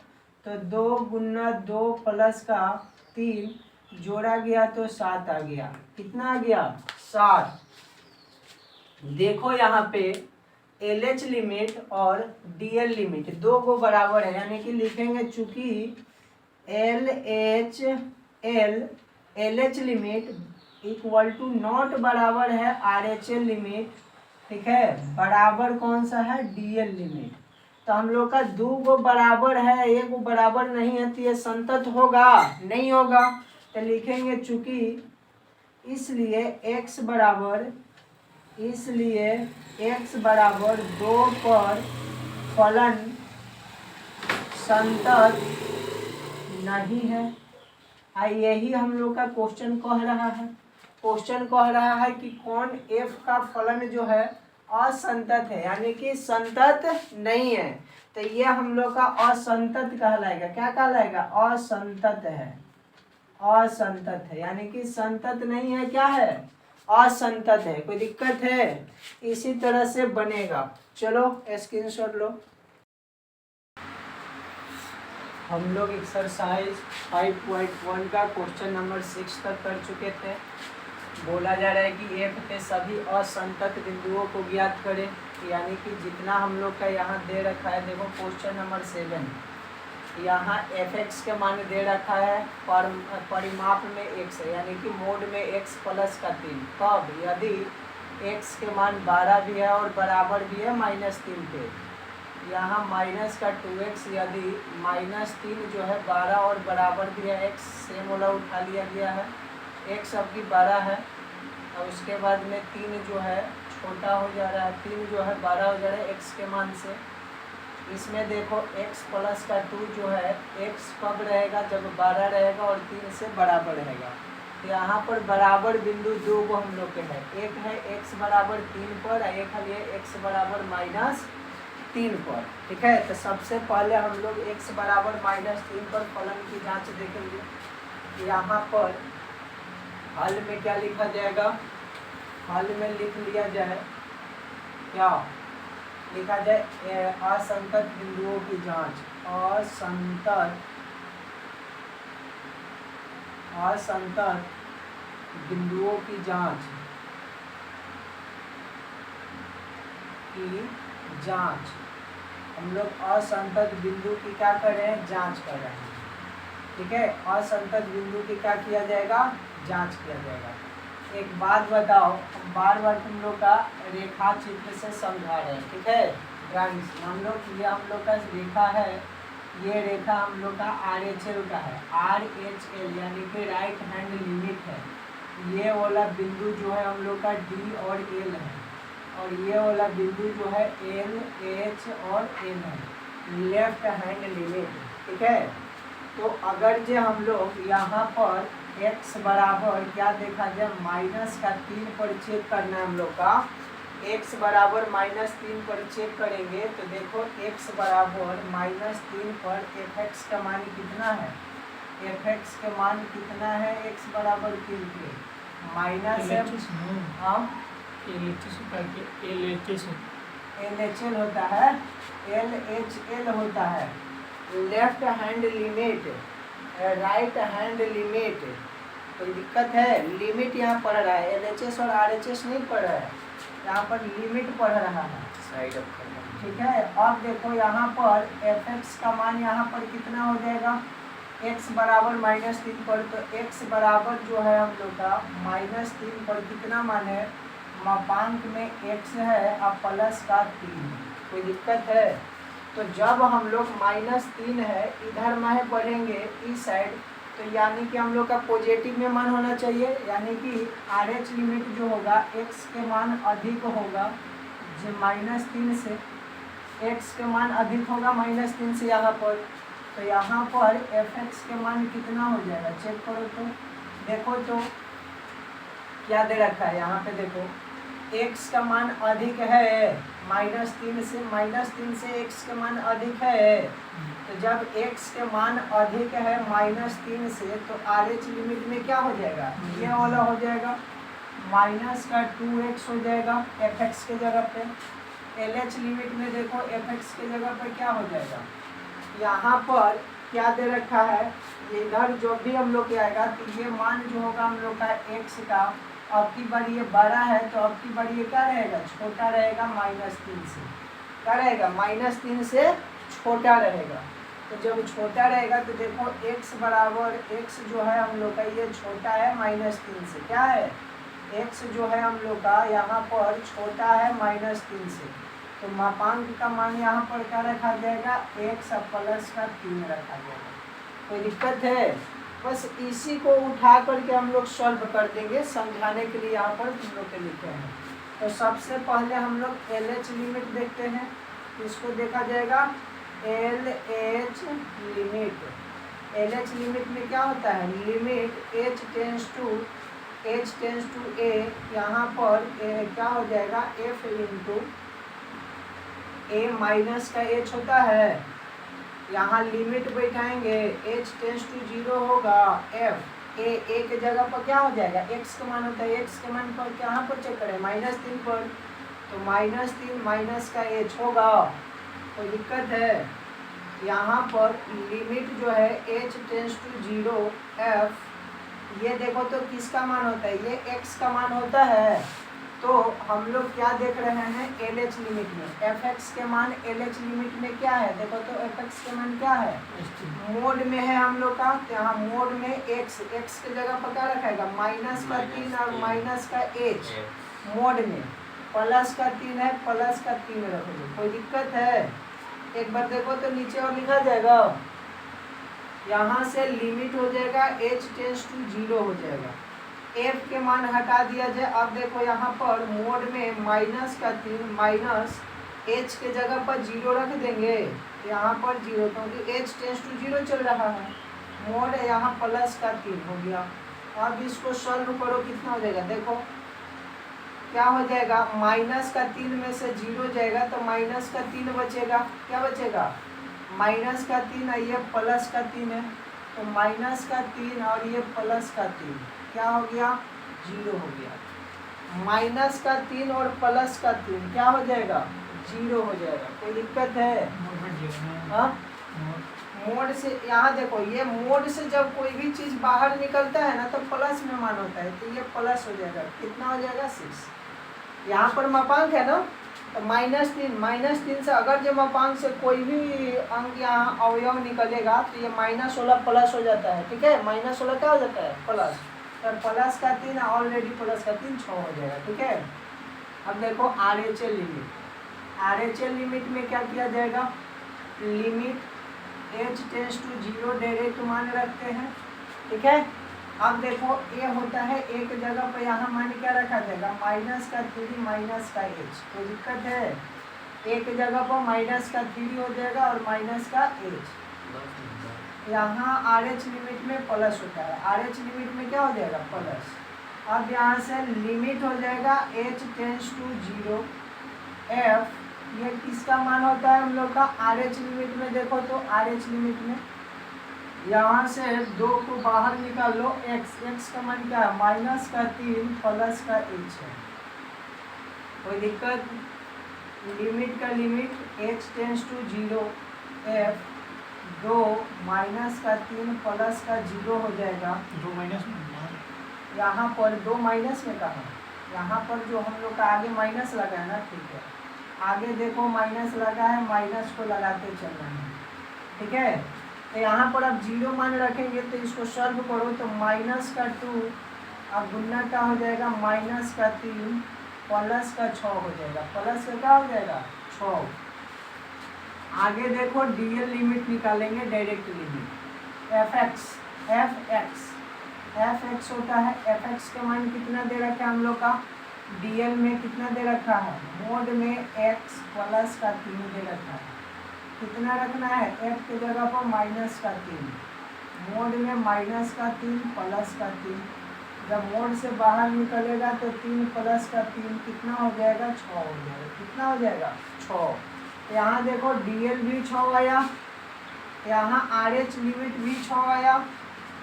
तो 2 गुना 2 प्लस का 3 जोड़ा गया तो 7 आ गया। कितना आ गया 7। देखो यहाँ पे LH लिमिट और DL लिमिट दो को बराबर है, यानी कि लिखेंगे चूंकि LH limit equal to not बराबर है RHL लिमिट, ठीक है, बराबर कौन सा है DL लिमिट। तो हम लोग का 2 को बराबर है, 1 को बराबर नहीं है, तो ये संतत होगा नहीं होगा, तो लिखेंगे चूंकि इसलिए x बराबर 2 पर फलन संतत नहीं है। यही हम लोग का क्वेश्चन कह रहा है। क्वेश्चन कह रहा है कि कौन f का फलन जो है असंतत है, यानी कि संतत नहीं है, तो ये हम लोग का असंतत कहलाएगा। क्या कहलाएगा असंतत है, यानी कि संतत नहीं है, क्या है असंतत है। कोई दिक्कत है? इसी तरह से बनेगा। चलो स्क्रीनशॉट लो। हम लोग एक्सरसाइज 5.1 का क्वेश्चन नंबर 6 तक कर चुके थे। बोला जा रहा है कि f के सभी असंतत बिंदुओं को ज्ञात करें, यानी कि जितना हम लोग का यहाँ दे रखा है, देखो क्वेश्चन नंबर 7, यहाँ fx के मान दे रखा है, परिमाप में x है, यानी कि मोड में x प्लस का 3। कब? यदि x के मान 12 भी है और बराबर भी है -3 पे। यहाँ माइनस का 2x, यदि -3 जो है 12 और बराबर भी है, x सेम वाला उठा लिया गया है, x अब की 12 है, और उसके बाद में 3 जो है छोटा हो जा रहा है, 3 जो है 12 हो जा रहा है x के मान से। इसमें देखो x प्लस का 2 जो है x कब रहेगा जब 12 रहेगा और 3 से बराबर रहेगा। यहाँ पर बराबर बिंदु 2 को हम लोग के है, एक है x बराबर 3 पर, एक है x बराबर 3 पर। ठीक है, तो सबसे पहले हम लोग x बराबर -3 पर फलन की जांच देखेंगे। यहाँ पर हल में क्या लिखा जाएगा, हल में लिख लिया जाए, क्या लिखा जाए, असंतत बिंदुओं की जांच, असंतत बिंदुओं की जांच हम लोग असंतत बिंदु की क्या कर रहे हैं, जांच कर रहे हैं। ठीक है, असंतत बिंदु की क्या किया जाएगा, जांच किया जाएगा। एक बात बताओ, हम बार बार तुम लोग का रेखा चित्र से समझा रहे हैं। ठीक है, हम लोग ये हम लोग का रेखा है, ये रेखा हम लोग का RHL का है, RHL यानी कि राइट हैंड लिमिट है। ये वाला बिंदु जो है हम लोग का D और L है, और ये वाला बिंदु जो है L, H और M है, लेफ्ट हैंड लिमिट। ठीक है, तो अगर जो हम लोग यहाँ पर x बराबर क्या देखा जाए, -3 पर चेक करना है हम लोग का, x बराबर -3 पर चेक करेंगे तो देखो x बराबर -3 पर fx का मान कितना है, fx के मान कितना है, x बराबर 3 के LHL होता है, LHL होता है, left hand limit, right hand limit. कोई दिक्कत है, लिमिट यहाँ पढ़ रहा है, LHS और RHS नहीं पढ़ रहा है, यहाँ पर लिमिट पढ़ रहा है, साइड अप करना। ठीक है, अब देखो यहाँ पर fx का मान यहाँ पर कितना हो जाएगा, x बराबर -3 पर, तो x बराबर जो है हम लोग का -3 पर कितना मान है, मापांक में x है और प्लस का 3। कोई दिक्कत है, तो जब हम लोग -3 है इधर में पढ़ेंगे इस साइड, तो यानी कि हम लोग का पॉजिटिव में मान होना चाहिए, यानी कि RH लिमिट जो होगा x के मान अधिक होगा, जो -3 से x के मान अधिक होगा -3 से यहाँ पर, तो यहाँ पर fx के मान कितना हो जाएगा, चेक करो तो देखो, तो क्या दे रखा है यहाँ पे, देखो x का मान अधिक है -3 से x के मान अधिक है, तो जब x के मान अधिक है -3 से, तो RH लिमिट में क्या हो जाएगा, ये वाला हो जाएगा, -2x हो जाएगा fx के जगह पे। LH लिमिट में देखो fx के जगह पे क्या हो जाएगा, यहाँ पर क्या दे रखा है, इधर जो भी हम लोग आएगा तो ये मान जो होगा हम लोग का x का, अब की बार ये बड़ा है तो अब की बार ये क्या रहेगा, छोटा रहेगा, -3 से क्या रहेगा, -3 से छोटा रहेगा। तो जब छोटा रहेगा तो देखो x बराबर, x जो है हम लोग का ये छोटा है -3 से, क्या है, x जो है हम लोग का यहाँ पर छोटा है -3 से, तो मापांक का मान यहाँ पर क्या रखा जाएगा, x प्लस का 3 रखा जाएगा। कोई दिक्कत है, बस इसी को उठा करके हम लोग सॉल्व कर देंगे, समझाने के लिए यहाँ पर हम लोग के लिखे हैं। तो सबसे पहले हम लोग LH लिमिट देखते हैं, इसको देखा जाएगा LH लिमिट। LH लिमिट में क्या होता है, limit h tends to a, यहाँ पर क्या हो जाएगा, f इंटू a माइनस का h होता है, यहाँ लिमिट बैठाएंगे h टेंस टू 0 होगा, f a के जगह पर क्या हो जाएगा, x का मान होता है, x के मान पर यहाँ पर चेक करें -3 पर, तो -3 माइनस का h होगा। कोई दिक्कत है, यहाँ पर लिमिट जो है h टेंस टू 0 f, ये देखो तो किसका मान होता है, ये x का मान होता है। तो हम लोग क्या देख रहे हैं, LH लिमिट में fx के मान LH लिमिट में क्या है, देखो तो fx के मान क्या है, मोड में है हम लोग का, तो यहाँ मोड में x के जगह पर क्या रखेगा, -3 और माइनस का h, मोड में प्लस का 3 है, प्लस का 3 रखोगे। कोई दिक्कत है, एक बार देखो तो नीचे और लिखा जाएगा, यहाँ से लिमिट हो जाएगा h टेंस टू 0 हो जाएगा, f के मान हटा दिया जाए। अब देखो यहाँ पर मोड में -3 माइनस h के जगह पर 0 रख देंगे, यहाँ पर 0, क्योंकि h टेंस टू 0 चल रहा है, मोड यहाँ प्लस का 3 हो गया। अब इसको सॉल्व करो, कितना हो जाएगा, देखो क्या हो जाएगा, -3 में से 0 जाएगा तो -3 बचेगा। क्या बचेगा, -3 और ये +3 है, तो -3 और ये +3 क्या हो गया, 0 हो गया। -3 और +3 क्या हो जाएगा, 0 हो जाएगा। कोई दिक्कत है? हाँ, मोड से यहाँ देखो, ये मोड से जब कोई भी चीज बाहर निकलता है ना तो प्लस में मान होता है, तो ये प्लस हो जाएगा। कितना हो जाएगा, 6। यहाँ पर मापांक है ना, तो -3 से अगर जो मापांक से कोई भी अंक यहाँ अवयव निकलेगा तो ये -16 प्लस हो जाता है। ठीक है, -16 क्या हो जाता है, प्लस। तो +3 ऑलरेडी +3 6 हो जाएगा। ठीक है, अब देखो RHL लिमिट। RHL लिमिट में क्या किया जाएगा, limit h tends to 0 direct मान रखते हैं। ठीक है, अब देखो ये होता है एक जगह पर, यहाँ मान क्या रखा जाएगा, -3 -h। कोई दिक्कत है, एक जगह पर -3 हो जाएगा और -h। यहाँ RH लिमिट में प्लस होता है, RH लिमिट में क्या हो जाएगा, प्लस। अब यहाँ से लिमिट हो जाएगा h टेंड्स टू 0 f। ये किसका मान होता है हम लोग का, RH लिमिट में। देखो तो RH लिमिट में यहाँ से 2 को बाहर निकाल लो, x का मान क्या है, -3 +h है। कोई दिक्कत, लिमिट का limit h tends to 0 f 2 -3 +0 हो जाएगा। 2 माइनस में यहाँ पर 2 माइनस में कहा, यहाँ पर जो हम लोग का आगे माइनस लगा है ना, ठीक है, आगे देखो माइनस लगा है, माइनस को लगाते चलना है। ठीक है, तो यहाँ पर अब 0 मान रखेंगे तो इसको सॉल्व करो तो -2 अब गुना क्या हो जाएगा, -3 +6 हो जाएगा। प्लस का क्या हो जाएगा, 6। आगे देखो DL लिमिट निकालेंगे, डायरेक्ट लिमिट। fx होता है, fx का मान कितना दे रखा है हम लोग का, DL में कितना दे रखा है, मोड में x +3 दे रखा है। कितना रखना है, f की जगह पर -3, मोड में -3 +3। जब मोड से बाहर निकलेगा तो 3 +3 कितना हो जाएगा, 6 हो जाएगा। कितना हो जाएगा, 6। यहाँ देखो DL भी 6 आया, यहाँ RH लिमिट भी 6 आया,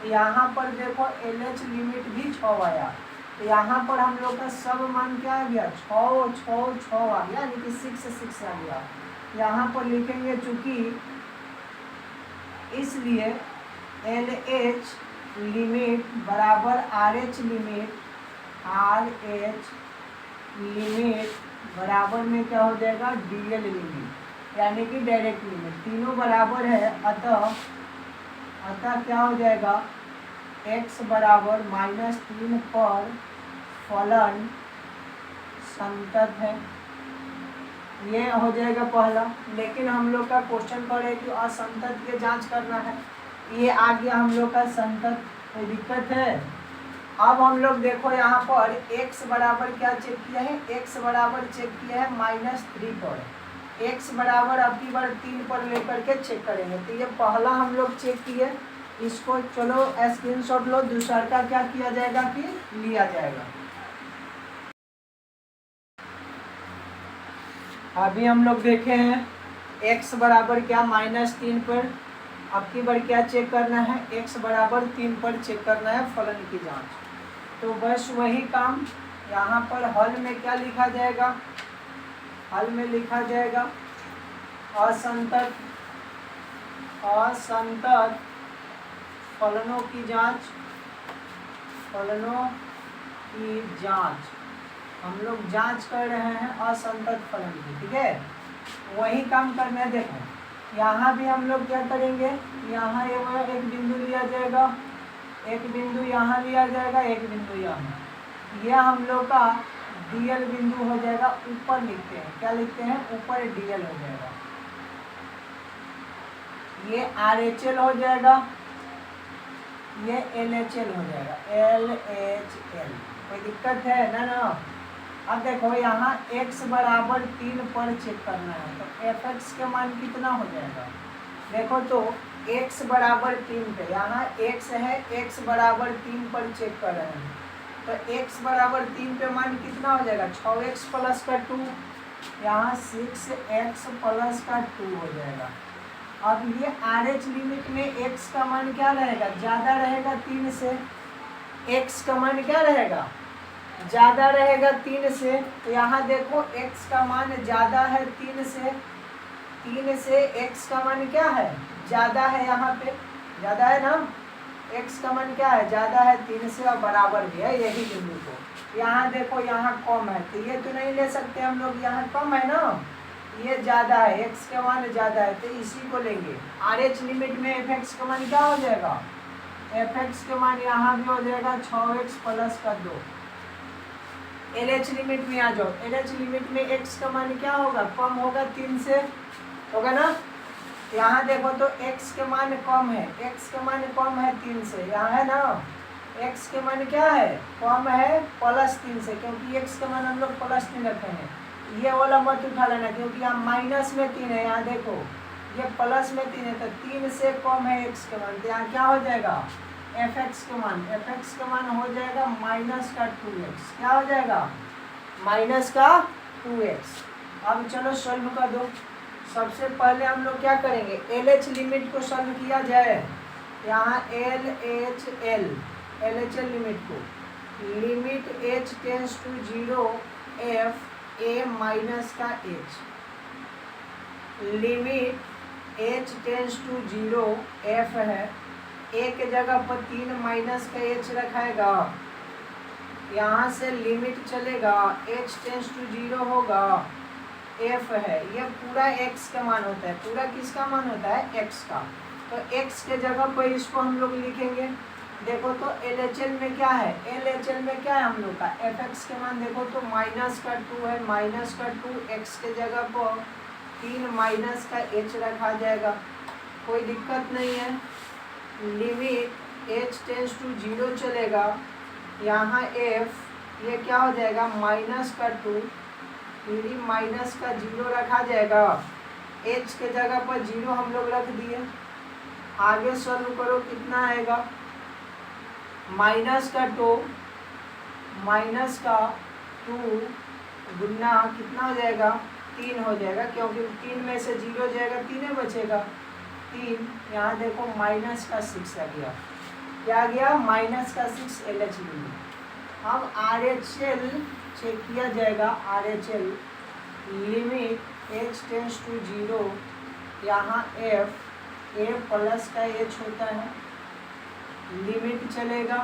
यहाँ पर देखो LH लिमिट भी 6 आया। तो यहाँ पर हम लोग का सब मान क्या आ गया, 6 आ गया, यानी कि 6 आ गया। यहाँ पर लिखेंगे चूंकि, इसलिए LH लिमिट बराबर RH लिमिट बराबर में क्या हो जाएगा, DL लिमिट, यानी कि डायरेक्ट लिमिट। तीनों बराबर है, अतः क्या हो जाएगा, x बराबर -3 पर फलन संतत है। ये हो जाएगा पहला। लेकिन हम लोग का क्वेश्चन पर है कि असंतत के जांच करना है, ये आ गया हम लोग का संतत। कोई दिक्कत है? अब हम लोग देखो यहाँ पर x बराबर क्या चेक किया है, x बराबर चेक किया है -3 पर, x बराबर अब की बार 3 पर लेकर के चेक करेंगे। तो ये पहला हम लोग चेक किए, इसको चलो स्क्रीनशॉट लो। दूसरा का क्या किया जाएगा कि लिया जाएगा। अभी हम लोग देखे हैं x बराबर क्या, -3 पर। अब की बार क्या चेक करना है, x बराबर 3 पर चेक करना है फलन की जांच। तो बस वही काम यहाँ पर हल में क्या लिखा जाएगा, हल में लिखा जाएगा असंतत फलनों की जांच हम लोग जांच कर रहे हैं असंतत फलन की। ठीक है, वही काम करना है। देखो यहाँ भी हम लोग क्या करेंगे, यहाँ एक बिंदु लिया जाएगा, एक बिंदु यहाँ लिया जाएगा, एक बिंदु यहाँ। यह हम लोग का DL बिंदु हो जाएगा। ऊपर लिखते हैं, क्या लिखते हैं, ऊपर DL हो जाएगा। ये RHL हो जाएगा, ये LHL हो जाएगा, LHL। कोई दिक्कत है ना? अब देखो यहाँ x बराबर 3 पर चेक करना है, तो fx के मान कितना हो जाएगा। देखो तो x बराबर 3 पे, यहाँ x है, x बराबर 3 पर चेक कर रहे हैं, तो x बराबर 3 पे मान कितना हो जाएगा 6x प्लस का 2, यहाँ 6x प्लस का 2 हो जाएगा। अब ये RH लिमिट में x का मान क्या रहेगा, ज़्यादा रहेगा 3 से, x का मान क्या रहेगा, ज़्यादा रहेगा 3 से। तो यहाँ देखो x का मान ज़्यादा है 3 से, 3 से x का मान क्या है, ज़्यादा है, यहाँ पे ज़्यादा है ना, x का मान क्या है, ज़्यादा है 3 से और बराबर भी है यही बिंदु को। यहाँ देखो यहाँ कम है, तो ये तो नहीं ले सकते हम लोग, यहाँ कम है ना, ये ज़्यादा है, x का मान ज़्यादा है, तो इसी को लेंगे। RH लिमिट में fx का मान क्या हो जाएगा, fx के मान यहाँ भी हो जाएगा 6x प्लस का 2। LH लिमिट में आ जाओ, LH लिमिट में x का मान क्या होगा, कम होगा 3 से, होगा ना। यहाँ देखो तो x के मान कम है, x के मान कम है 3 से, यहाँ है ना, x के मान क्या है, कम है प्लस 3 से, क्योंकि x के मान हम लोग प्लस 3 रखे हैं। ये वाला मत उठा लेना, क्योंकि यहाँ माइनस में 3 है, यहाँ देखो ये प्लस में 3 है, तो 3 से कम है x के मान, तो यहाँ क्या हो जाएगा, fx के मान, fx के मान हो जाएगा माइनस का 2x, क्या हो जाएगा, माइनस का 2x। अब चलो सॉल्व कर दो। सबसे पहले हम लोग क्या करेंगे, LH लिमिट को सॉल्व किया जाए। यहाँ LHL LHL लिमिट को, limit h tends to 0 f a minus का h, limit h tends to 0 f है, a के जगह पर 3 माइनस का h रखाएगा, यहाँ से लिमिट चलेगा, h टेंस टू 0 होगा, f है, ये पूरा x का मान होता है, पूरा किसका मान होता है, x का। तो x के जगह पर इसको हम लोग लिखेंगे। देखो तो LHL में क्या है, LHL में क्या है हम लोग का, fx के मान देखो तो माइनस का 2 है, माइनस का 2, x के जगह पर 3 माइनस का h रखा जाएगा, कोई दिक्कत नहीं है। लिमिट h टेंस टू 0 चलेगा, यहाँ f ये क्या हो जाएगा, माइनस का 2, फिर माइनस का 0 रखा जाएगा, h के जगह पर 0 हम लोग रख दिए। आगे सॉल्व करो, कितना आएगा, माइनस का 2 गुना कितना हो जाएगा, 3 हो जाएगा, क्योंकि 3 में से 0 जाएगा, 3 बचेगा, 3। यहाँ देखो माइनस का 6 आ गया, क्या आ गया, माइनस का 6 LH लिमिट। अब RHL चेक किया जाएगा, RHL limit h tends to 0, यहाँ f a प्लस का h होता है, लिमिट चलेगा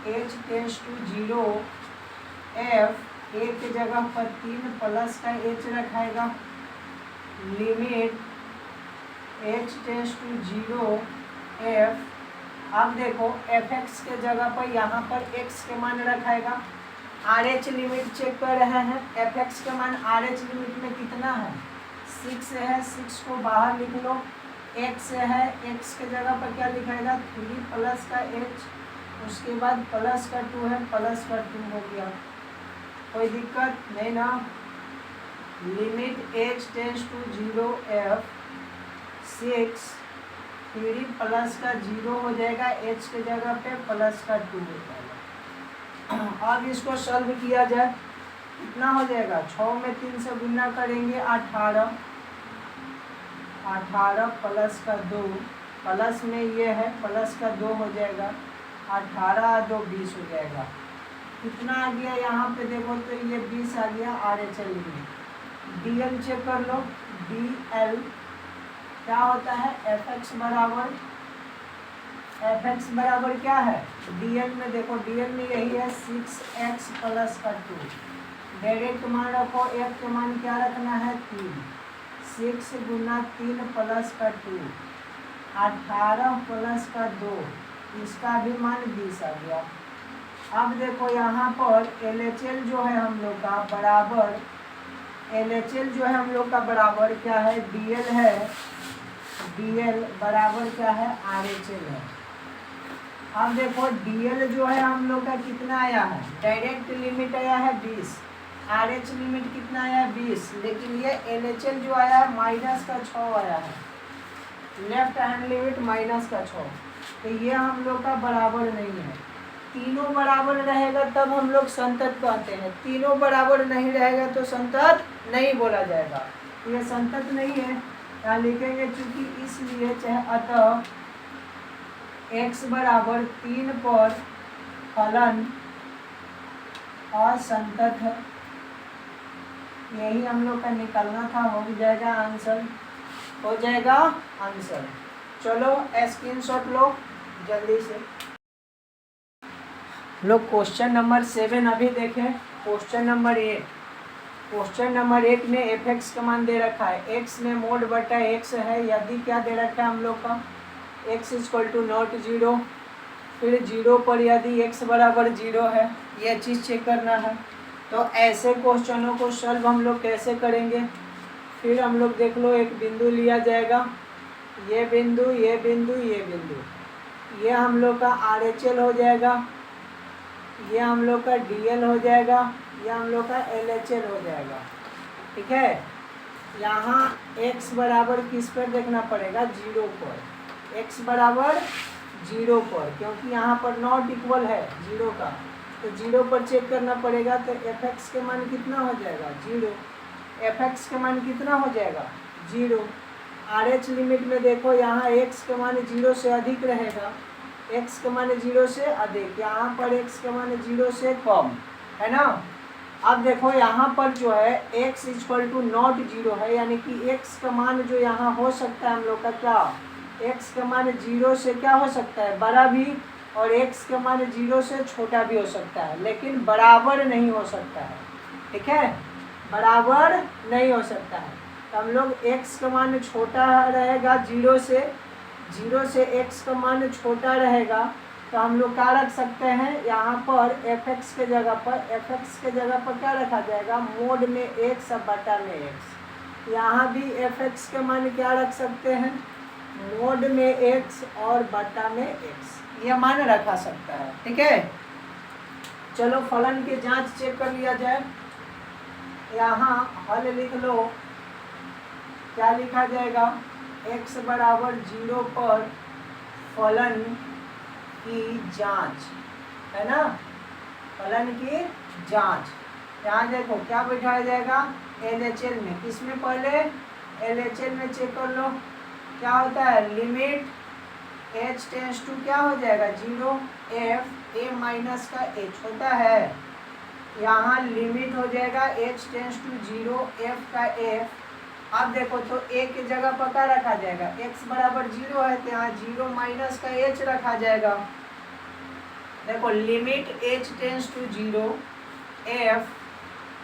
h tends to 0 f a के जगह पर 3 प्लस का h रखाएगा, limit h tends to 0 f। अब देखो fx के जगह पर यहाँ पर x के मान रखाएगा, RH लिमिट चेक कर रहे हैं, fx का मान RH लिमिट में कितना है, 6 है, 6 को बाहर लिख लो, x है, x के जगह पर क्या लिखाएगा, 3 प्लस का h, उसके बाद प्लस का 2 है, प्लस का 2 हो गया, कोई दिक्कत नहीं ना। Limit h tends to 0 f 6, 3 plus का 0 हो जाएगा, h के जगह पे प्लस का 2 हो जाएगा। अब इसको सॉल्व किया जाए, कितना हो जाएगा, 6 में 3 से गुना करेंगे, 18 प्लस का 2, प्लस में ये है, प्लस का 2 हो जाएगा, 18 2 20 हो जाएगा। कितना आ गया, यहाँ पे देखो तो ये 20 आ गया। RHL में DL चेक कर लो, DL क्या होता है, fx बराबर क्या है, DL में देखो, DL में यही है 6x प्लस का 2, डायरेक्ट मान रखो, f के मान क्या रखना है, 3, 6 गुना 3 प्लस का 2, 18 प्लस का 2, इसका भी मान 20 आ गया। अब देखो यहाँ पर LHL जो है हम लोग का बराबर, LHL जो है हम लोग का बराबर क्या है, DL है, DL बराबर क्या है, RHL है। अब देखो DL जो है हम लोग का कितना आया है, डायरेक्ट लिमिट आया है 20, RH लिमिट कितना आया है 20, लेकिन ये LHL जो आया है माइनस का 6 आया है, लेफ्ट हैंड लिमिट माइनस का 6, तो ये हम लोग का बराबर नहीं है। तीनों बराबर रहेगा तब हम लोग संतत कहते हैं, तीनों बराबर नहीं रहेगा तो संतत नहीं बोला जाएगा। ये संतत नहीं है, यहाँ लिखेंगे चूंकि इसलिए चाहे अतः x बराबर 3 पर फलन असंतत है। यही हम लोग का निकलना था, हो जाएगा आंसर, हो जाएगा आंसर। चलो स्क्रीनशॉट लो जल्दी से। लोग क्वेश्चन नंबर 7 अभी देखें। क्वेश्चन नंबर 8, क्वेश्चन नंबर 8 में एफ एक्स का मान दे रखा है, x में मोड बटा x है, यदि क्या दे रखा है हम लोग का x इक्वल टू नॉट 0, फिर 0 पर यदि x बराबर 0 है, यह चीज़ चेक करना है। तो ऐसे क्वेश्चनों को सॉल्व हम लोग कैसे करेंगे, फिर हम लोग देख लो, एक बिंदु लिया जाएगा, ये बिंदु, ये बिंदु, ये बिंदु, ये हम लोग का RHL हो जाएगा, ये हम लोग का DL हो जाएगा, ये हम लोग का LHL हो जाएगा। ठीक है, यहाँ x बराबर किस पर देखना पड़ेगा, 0 पर, x बराबर 0 पर, क्योंकि यहाँ पर नॉट इक्वल है 0 का, तो 0 पर चेक करना पड़ेगा। तो एफ एक्स के मान कितना हो जाएगा, 0, एफ एक्स के मान कितना हो जाएगा, 0। RH लिमिट में देखो, यहाँ x के मान 0 से अधिक रहेगा, x के मान 0 से अधिक, यहाँ पर x के मान 0 से कम है ना। अब देखो यहाँ पर जो है x इक्वल टू नॉट 0 है, यानी कि x का मान जो यहाँ हो सकता है हम लोग का क्या, x का मान 0 से क्या हो सकता है, बड़ा भी, और x का मान 0 से छोटा भी हो सकता है, लेकिन बराबर नहीं हो सकता है। ठीक है, बराबर नहीं हो सकता है। तो हम लोग x का मान छोटा रहेगा 0 से x का मान छोटा रहेगा, तो हम लोग क्या रख सकते हैं, यहाँ पर एफ एक्स के जगह पर क्या रखा जाएगा, मोड में x और बटा में x। यहाँ भी एफ एक्स के मान क्या रख सकते हैं, मोड में x और बटा में x, यह मान रखा सकता है। ठीक है, चलो फलन की जांच चेक कर लिया जाए। यहाँ हल लिख लो, क्या लिखा जाएगा, x बराबर 0 पर फलन की जांच, है ना, फलन की जांच। यहाँ देखो क्या बैठाया जाएगा, LHL में, किसमें, पहले LHL में चेक कर लो क्या होता है, लिमिट h टेंस टू क्या हो जाएगा 0, f a माइनस का h होता है, यहाँ लिमिट हो जाएगा h टेंस टू 0 f का f। अब देखो तो a की जगह पर क्या रखा जाएगा, x बराबर 0 है, तो यहाँ 0 माइनस का h रखा जाएगा। देखो limit h tends to 0 f,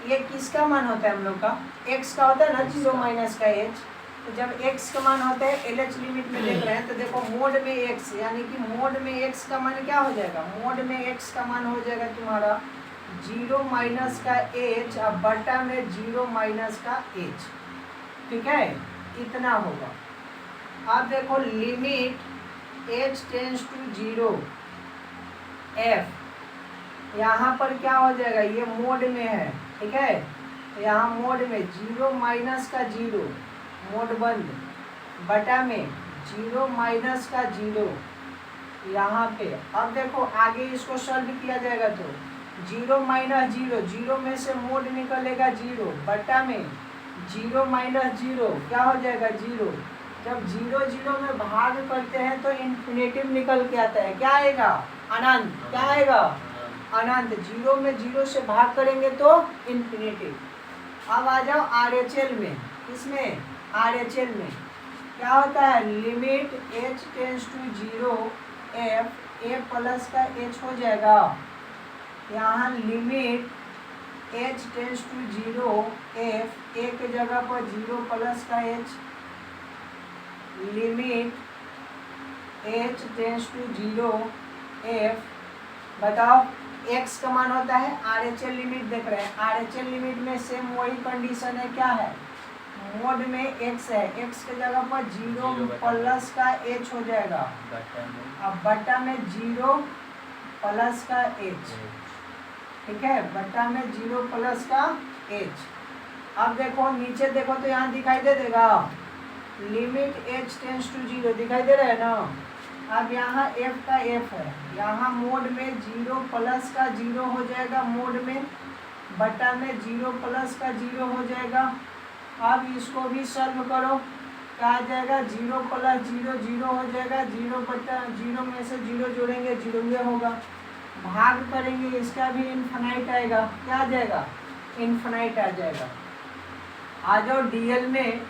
ये किसका मान होता है हम लोग का, x का होता है ना, 0 माइनस का h। तो जब x का मान होता है, LH लिमिट में देख रहे हैं, तो देखो मोड में x, यानी कि मोड में x का मान क्या हो जाएगा, मोड में x का मान हो जाएगा तुम्हारा 0 माइनस का h और बटा में 0 माइनस का h। ठीक है, इतना होगा। अब देखो limit h tends to 0 f, यहाँ पर क्या हो जाएगा, ये मोड में है। ठीक है, यहाँ मोड में 0 माइनस का 0, मोड बंद, बटा में 0 माइनस का 0 यहाँ पे। अब देखो आगे इसको सॉल्व किया जाएगा, तो 0 माइनस 0, 0 में से मोड निकलेगा 0, बटा में 0 माइनस 0 क्या हो जाएगा 0। जब 0 0 में भाग करते हैं तो इन्फिनेटिव निकल के आता है, क्या आएगा, अनंत, क्या आएगा, अनंत। 0 में 0 से भाग करेंगे तो इन्फिनेटिव। अब आ जाओ RHL में, किसमें, RHL में क्या होता है, limit h tends to 0 f a plus का h हो जाएगा, यहाँ limit h tends to 0 f a के जगह पर 0 प्लस का h, limit h tends to 0 f। बताओ x का मान होता है, RHL लिमिट देख रहे हैं, RHL लिमिट में सेम वही कंडीशन है, क्या है, मोड में x है, x के जगह पर 0 प्लस का h हो जाएगा, अब बटा में 0 प्लस का h। ठीक है, बटा में 0 प्लस का h। अब देखो नीचे देखो तो यहाँ दिखाई दे देगा, लिमिट h टेंस टू 0 दिखाई दे रहा है ना, अब यहाँ एफ का एफ है, यहाँ मोड में 0 प्लस का 0 हो जाएगा, मोड में बटा में 0 प्लस का 0 हो जाएगा। अब इसको भी सॉल्व करो, क्या आ जाएगा, 0 प्लस 0 0 हो जाएगा, 0 बटा 0 में से 0 जोड़ेंगे 0 होगा, भाग करेंगे इसका भी इन्फिनाइट आएगा, क्या आ जाएगा, इन्फिनाइट आ जाएगा। आ जाओ डीएल में,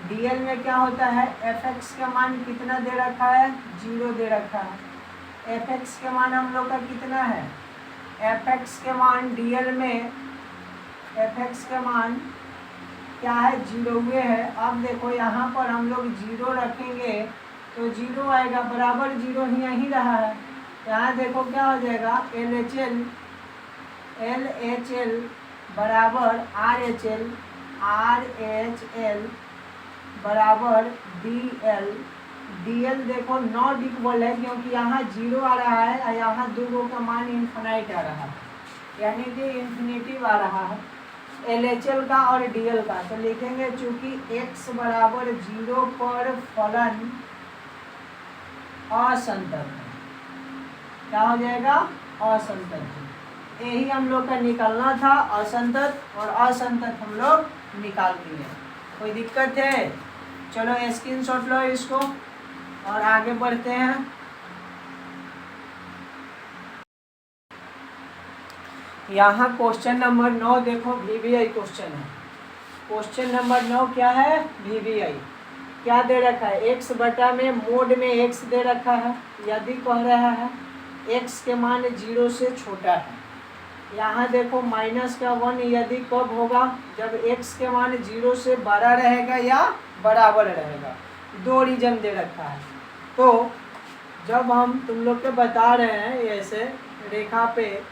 डीएल में क्या होता है, एफ एक्स का मान कितना दे रखा है, 0 दे रखा है। एफ एक्स के मान हम लोग का कितना है, एफ एक्स के मान डीएल में एफ एक्स का मान क्या है, 0 है। अब देखो यहाँ पर हम लोग 0 रखेंगे तो 0 आएगा, बराबर 0 ही यहीं रहा है। यहाँ देखो क्या हो जाएगा, एल एच एल बराबर आर एच एल बराबर डी एल देखो नॉट इक्वल है, क्योंकि यहाँ 0 आ रहा है और यहाँ दोनों का मान इन्फिनाइट आ रहा है, यानी कि इन्फिनिटिव आ रहा है एल एच एल का और डी एल का। तो लिखेंगे चूंकि x बराबर 0 पर फलन असंतत है, क्या हो जाएगा, असंतत है। यही हम लोग का निकालना था, असंतत और असंतत हम लोग निकाल दिए। कोई दिक्कत है, चलो स्क्रीनशॉट लो इसको और आगे बढ़ते हैं। यहाँ क्वेश्चन नंबर 9 देखो, वीवीआई क्वेश्चन है। क्वेश्चन नंबर 9 क्या है, वीवीआई। क्या दे रखा है, x बटा में मोड में x दे रखा है, यदि कह रहा है x के मान 0 से छोटा है। यहाँ देखो माइनस का 1 यदि कब होगा, जब x के मान 0 से बड़ा रहेगा या बराबर रहेगा। दो रीजन दे रखा है। तो जब हम तुम लोग के बता रहे हैं ऐसे रेखा पे,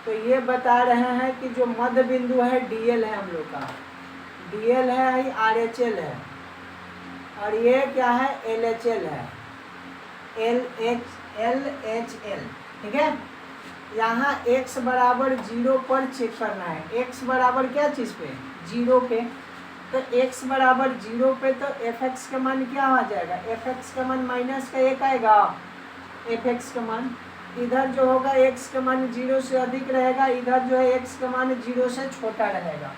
तो ये बता रहे हैं कि जो मध्य बिंदु है डीएल है, हम लोग का डीएल है, आर एच एल है, और ये क्या है, एल एच एल है, एल एच एल, ठीक है। यहाँ x बराबर 0 पर चेक करना है, x बराबर क्या चीज़ पे, 0 पे। तो x बराबर 0 पे तो एफ एक्स का मान क्या आ जाएगा, एफ एक्स का मान माइनस का 1 आएगा, एफ एक्स का मान इधर जो होगा x का मान 0 से अधिक रहेगा, इधर जो है x का मान 0 से छोटा रहेगा।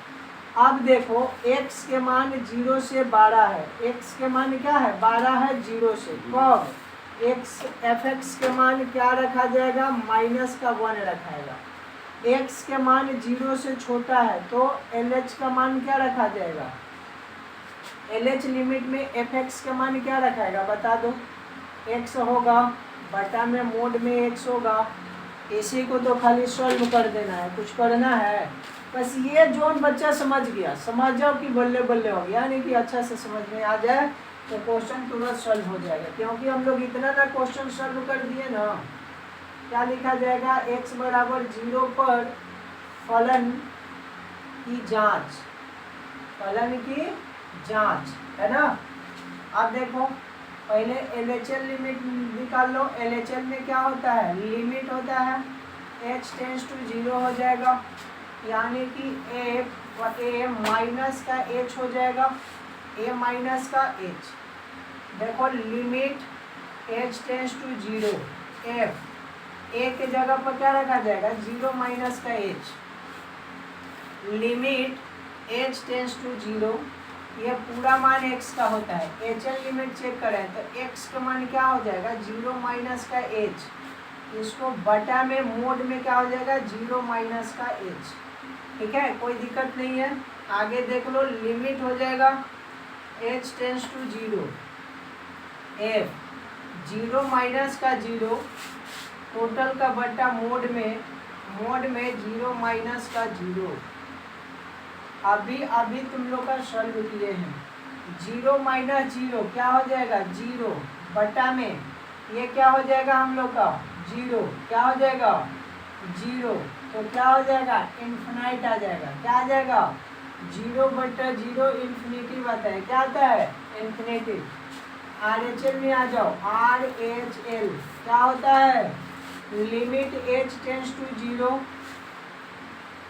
अब देखो x के मान 0 से 12 है, x के मान क्या है, 12 है 0 से, कब एफ एक्स के मान क्या रखा जाएगा, माइनस का 1 रखाएगा। x के मान 0 से छोटा है तो एल एच का मान क्या रखा जाएगा, एल एच लिमिट में एफ एक्स का मान क्या रखाएगा, बता दो, x होगा, बटा में मोड में x होगा। इसी को तो खाली सॉल्व कर देना है, कुछ करना है बस। ये जोन बच्चा समझ गया, समझ जाओ कि बल्ले बल्ले हो गया, यानी कि अच्छा से समझ में आ जाए तो क्वेश्चन तुरंत सॉल्व हो जाएगा, क्योंकि हम लोग इतना ना क्वेश्चन सॉल्व कर दिए ना। क्या लिखा जाएगा, x बराबर 0 पर फलन की जांच, फलन की जांच, है ना। अब देखो पहले एल एच एल लिमिट निकाल लो। एल एच एल में क्या होता है, लिमिट होता है h टेंस टू 0 हो जाएगा, यानी कि a माइनस का h हो जाएगा, a माइनस का h। देखो limit h tends to 0, f a के जगह पर क्या रखा जाएगा, 0 माइनस का h। Limit h tends to 0, ये पूरा मान x का होता है। एच एल लिमिट चेक करें तो x का मान क्या हो जाएगा, 0 माइनस का h। इसको बटा में मोड में क्या हो जाएगा, 0 माइनस का h, ठीक है, कोई दिक्कत नहीं है। आगे देख लो, लिमिट हो जाएगा h tends to 0, f 0 minus का 0 टोटल का बटा मोड में 0 माइनस का 0। अभी तुम लोग का सॉल्व किए हैं। 0 माइनस 0 क्या हो जाएगा, 0 बटा में ये क्या हो जाएगा, हम लोग का 0 क्या हो जाएगा, 0, तो क्या हो जाएगा, इन्फिनाइट आ जाएगा। क्या आ जाएगा, 0 बटा 0 इन्फिनिटिव आता है, क्या आता है, इन्फिनिटिव। आर एच एल में आ जाओ, आर एच एल क्या होता है, limit h tends to 0,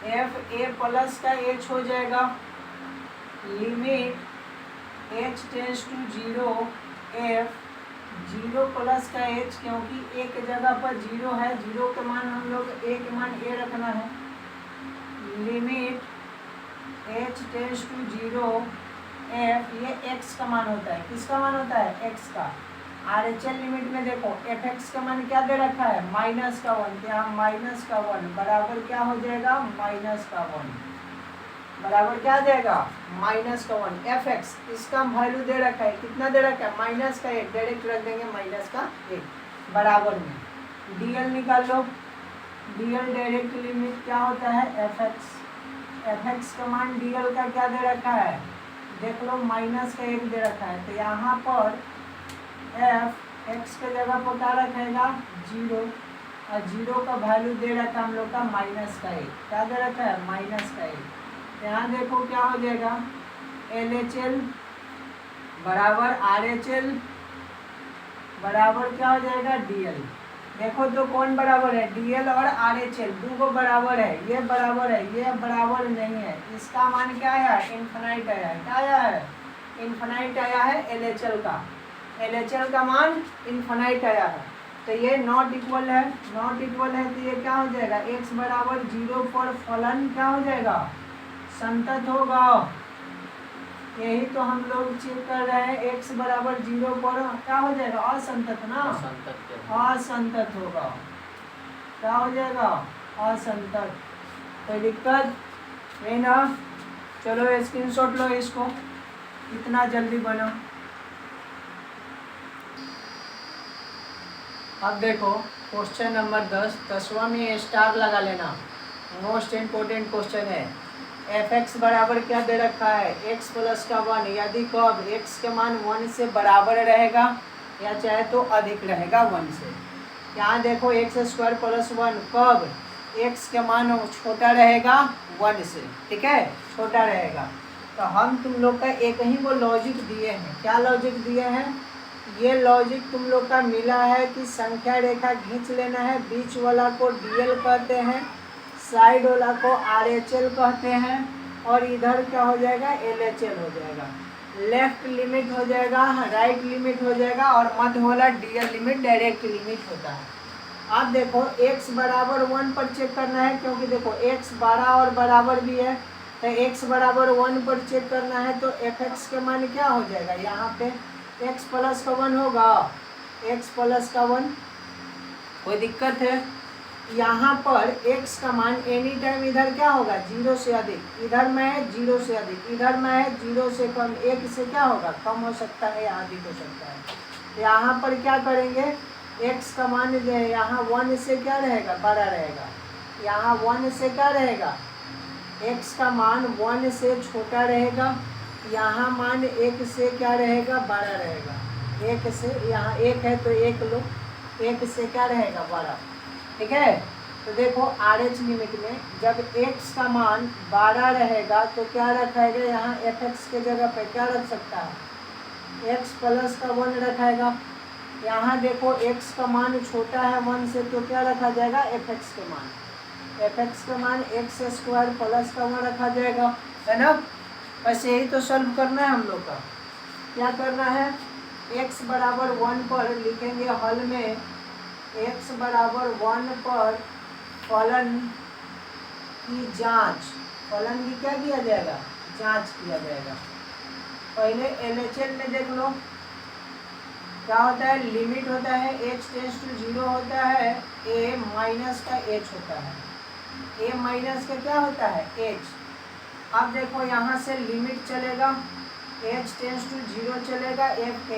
F A plus का h हो जाएगा, limit h tends to 0, f zero plus का एच, क्योंकि एक जगह पर जीरो है, जीरो के मान हम लोग ए के मान ए रखना है। Limit h tends to zero f, ये एक्स का मान होता है। किसका मान होता है? एक्स का। आर एच एल लिमिट में देखो एफ एक्स का मान क्या दे रखा है? माइनस का वन। यहाँ माइनस का वन बराबर क्या हो जाएगा? माइनस का वन बराबर क्या आ जाएगा? माइनस का वन। एफ एक्स इसका वैल्यू दे रखा है, कितना दे रखा है? माइनस का एक, डायरेक्ट रख देंगे माइनस का एक बराबर में। डीएल निकाल लो। डीएल डायरेक्ट लिमिट क्या होता है? F x. एफ एक्स का मान डीएल का क्या दे रखा है? देख लो माइनस का एक दे रखा है, तो यहाँ पर एफ एक्स के जगह पर क्या रखेगा? जीरो, और जीरो का वैल्यू दे रखा है हम लोग का माइनस का एक। क्या दे रखा है? माइनस का एक। यहाँ देखो क्या हो जाएगा? एल एच एल बराबर आर एच एल बराबर क्या हो जाएगा? D L. देखो तो कौन बराबर है? डी एल और आर एच एल दो बराबर है, ये बराबर है, ये बराबर नहीं है। इसका मान क्या आया? इन्फिनाइट आया है। क्या आया है? इन्फिनाइट आया है एल एच एल का। एल एच एल का मान इन्फिनाइट आया है, तो ये नॉट इक्वल है। नॉट इक्वल है तो ये क्या हो जाएगा? एक्स बराबर जीरो पर फलन क्या हो जाएगा? संतत होगा। यही तो हम लोग चेक कर रहे हैं, एक्स बराबर जीरो पर क्या हो जाएगा? असंतत ना, असंतत होगा। क्या हो जाएगा? असंतत। कोई दिक्कत नहीं ना? चलो स्क्रीनशॉट लो इसको, इतना जल्दी बना। अब देखो क्वेश्चन नंबर 10, 10वां में स्टार लगा लेना, मोस्ट इम्पोर्टेंट क्वेश्चन है। एफ एक्स बराबर क्या दे रखा है? एक्स प्लस का वन, यदि कब एक्स के मान वन से बराबर रहेगा या चाहे तो अधिक रहेगा वन से। यहाँ देखो एक्स स्क्वायर प्लस वन, कब एक्स के मान छोटा रहेगा वन से, ठीक है, छोटा रहेगा। तो हम तुम लोग का एक ही वो लॉजिक दिए हैं। क्या लॉजिक दिए हैं? ये लॉजिक तुम लोग का मिला है कि संख्या रेखा खींच लेना है, बीच वाला को डीएल कहते हैं, साइड वाला को आरएचएल कहते हैं, और इधर क्या हो जाएगा? एलएचएल हो जाएगा। लेफ्ट लिमिट हो जाएगा, राइट लिमिट हो जाएगा, और मध्य वाला डीएल लिमिट डायरेक्ट लिमिट होता है। अब देखो x बराबर वन पर चेक करना है, क्योंकि देखो x बड़ा और बराबर भी है, तो x बराबर वन पर चेक करना है, तो एफ एक्स के मान क्या हो जाएगा? यहाँ पे x प्लस का वन होगा, x प्लस का वन। कोई दिक्कत है? यहाँ पर x का मान एनी टाइम इधर क्या होगा? जीरो से अधिक, इधर में है जीरो से अधिक, इधर में है जीरो से कम, एक से क्या होगा? कम हो सकता है या अधिक हो सकता है। यहाँ पर क्या करेंगे? x का मान जो है यहाँ वन से क्या रहेगा? बड़ा रहेगा। यहाँ वन से क्या रहेगा? x का मान वन से छोटा रहेगा, यहाँ मान एक से क्या रहेगा? बड़ा रहेगा। एक से, यहाँ एक है तो एक लो, एक से क्या रहेगा? बड़ा, ठीक है। तो देखो आर एच लिमिट में जब x का मान बड़ा रहेगा तो क्या रखेगा? यहाँ एफ एक्स के जगह पे क्या रख सकता है? x प्लस का वन रखेगा। यहाँ देखो x का मान छोटा है वन से, तो क्या रखा जाएगा? एफ एक्स के मान, एफ एक्स का मान एक्स स्क्वायर प्लस का वन रखा जाएगा, है ना। बस यही तो सॉल्व करना है हम लोग का। क्या करना है? x बराबर वन पर लिखेंगे हल में, x बराबर वन पर फलन की जांच, फलन की क्या किया जाएगा? जांच किया जाएगा। पहले एलएचएल में देख लो क्या होता है? लिमिट होता है h टेंड्स टू जीरो होता है, a माइनस का h होता है, a माइनस का क्या होता है? h। अब देखो यहाँ से लिमिट चलेगा, h टेंड्स टू जीरो चलेगा, f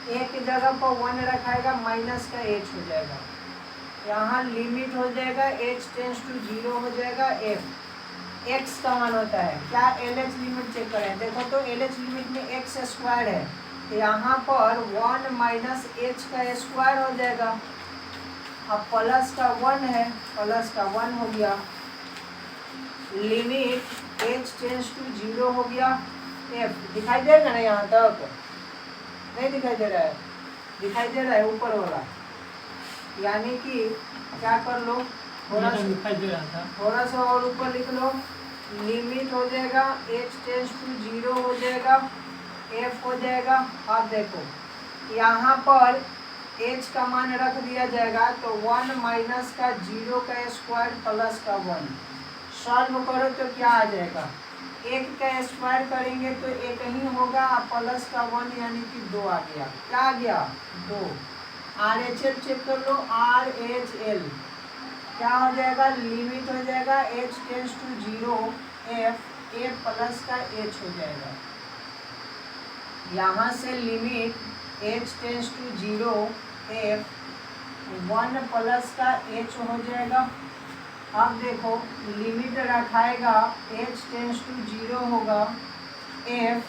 a की जगह पर वन रखाएगा, माइनस का h हो जाएगा। यहाँ लिमिट हो जाएगा h टेंड्स टू जीरो हो जाएगा, f x का मान होता है क्या? LH लिमिट चेक करें, देखो तो LH लिमिट में x स्क्वायर है, यहाँ पर वन माइनस h का स्क्वायर हो जाएगा। अब प्लस का वन है, प्लस का वन हो गया, limit h tends to zero हो गया, f दिखाई देगा ना? यहाँ तक नहीं दिखाई दे रहा है? दिखाई दे रहा है ऊपर वाला, यानी कि क्या कर लो, थोड़ा सा दिखाई दे रहा था, थोड़ा सा और ऊपर लिख लो, लिमिट हो जाएगा h टेंड्स टू जीरो हो जाएगा, f हो जाएगा। अब देखो यहाँ पर एच का मान रख दिया जाएगा, तो 1 माइनस का 0 का स्क्वायर प्लस का 1। सॉल्व करो तो क्या आ जाएगा, एक का स्क्वायर करेंगे तो एक ही होगा, प्लस का 1 यानी कि 2 आ गया। क्या आ गया, 2। RHL चेक कर लो, RHL क्या हो जाएगा, लिमिट हो जाएगा h tends to 0 f a plus का h हो जाएगा। यहाँ से limit h tends to 0 f 1 plus का h हो जाएगा। अब देखो लिमिट रखाएगा h टेंस टू 0 होगा f,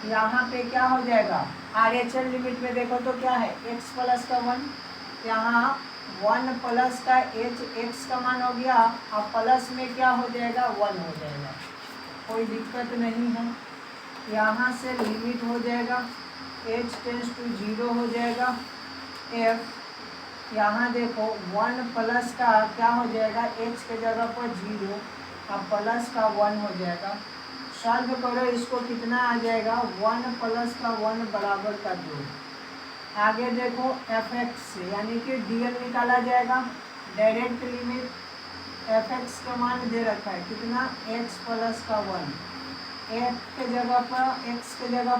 यहाँ पे क्या हो जाएगा, RHL लिमिट में देखो तो क्या है, x प्लस का 1, यहाँ 1 प्लस का h x का मान हो गया, अब प्लस में क्या हो जाएगा, 1 हो जाएगा, कोई दिक्कत नहीं है। यहाँ से लिमिट हो जाएगा h टेंस टू 0 हो जाएगा f, यहाँ देखो 1 प्लस का क्या हो जाएगा, h के जगह पर 0, अब प्लस का 1 हो जाएगा। सॉल्व करो इसको, कितना आ जाएगा, 1 प्लस का 1 बराबर का 2। आगे देखो fx से यानी कि dl निकाला जाएगा, डायरेक्ट लिमिट fx का मान दे रखा है कितना, x प्लस का 1, x के जगह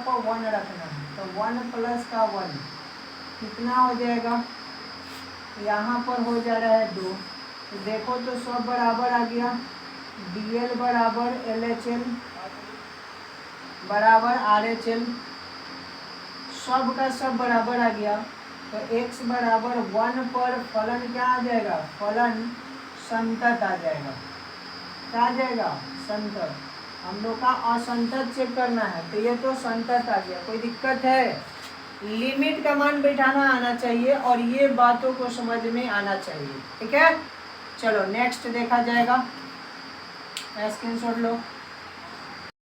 पर 1 रखना है, तो 1 प्लस का 1 कितना हो जाएगा, यहाँ पर हो जा रहा है 2, तो देखो तो सब बराबर आ गया, dl बराबर LHL बराबर RHL, सब का सब बराबर आ गया, तो x बराबर 1 पर फलन क्या आ जाएगा, फलन संतत आ जाएगा। क्या आ जाएगा, संतत। हम लोग का असंतत चेक करना है, तो ये तो संतत आ गया, कोई दिक्कत है, लिमिट का मान बैठाना आना चाहिए और ये बातों को समझ में आना चाहिए। ठीक है, चलो नेक्स्ट देखा जाएगा, स्क्रीनशॉट लो।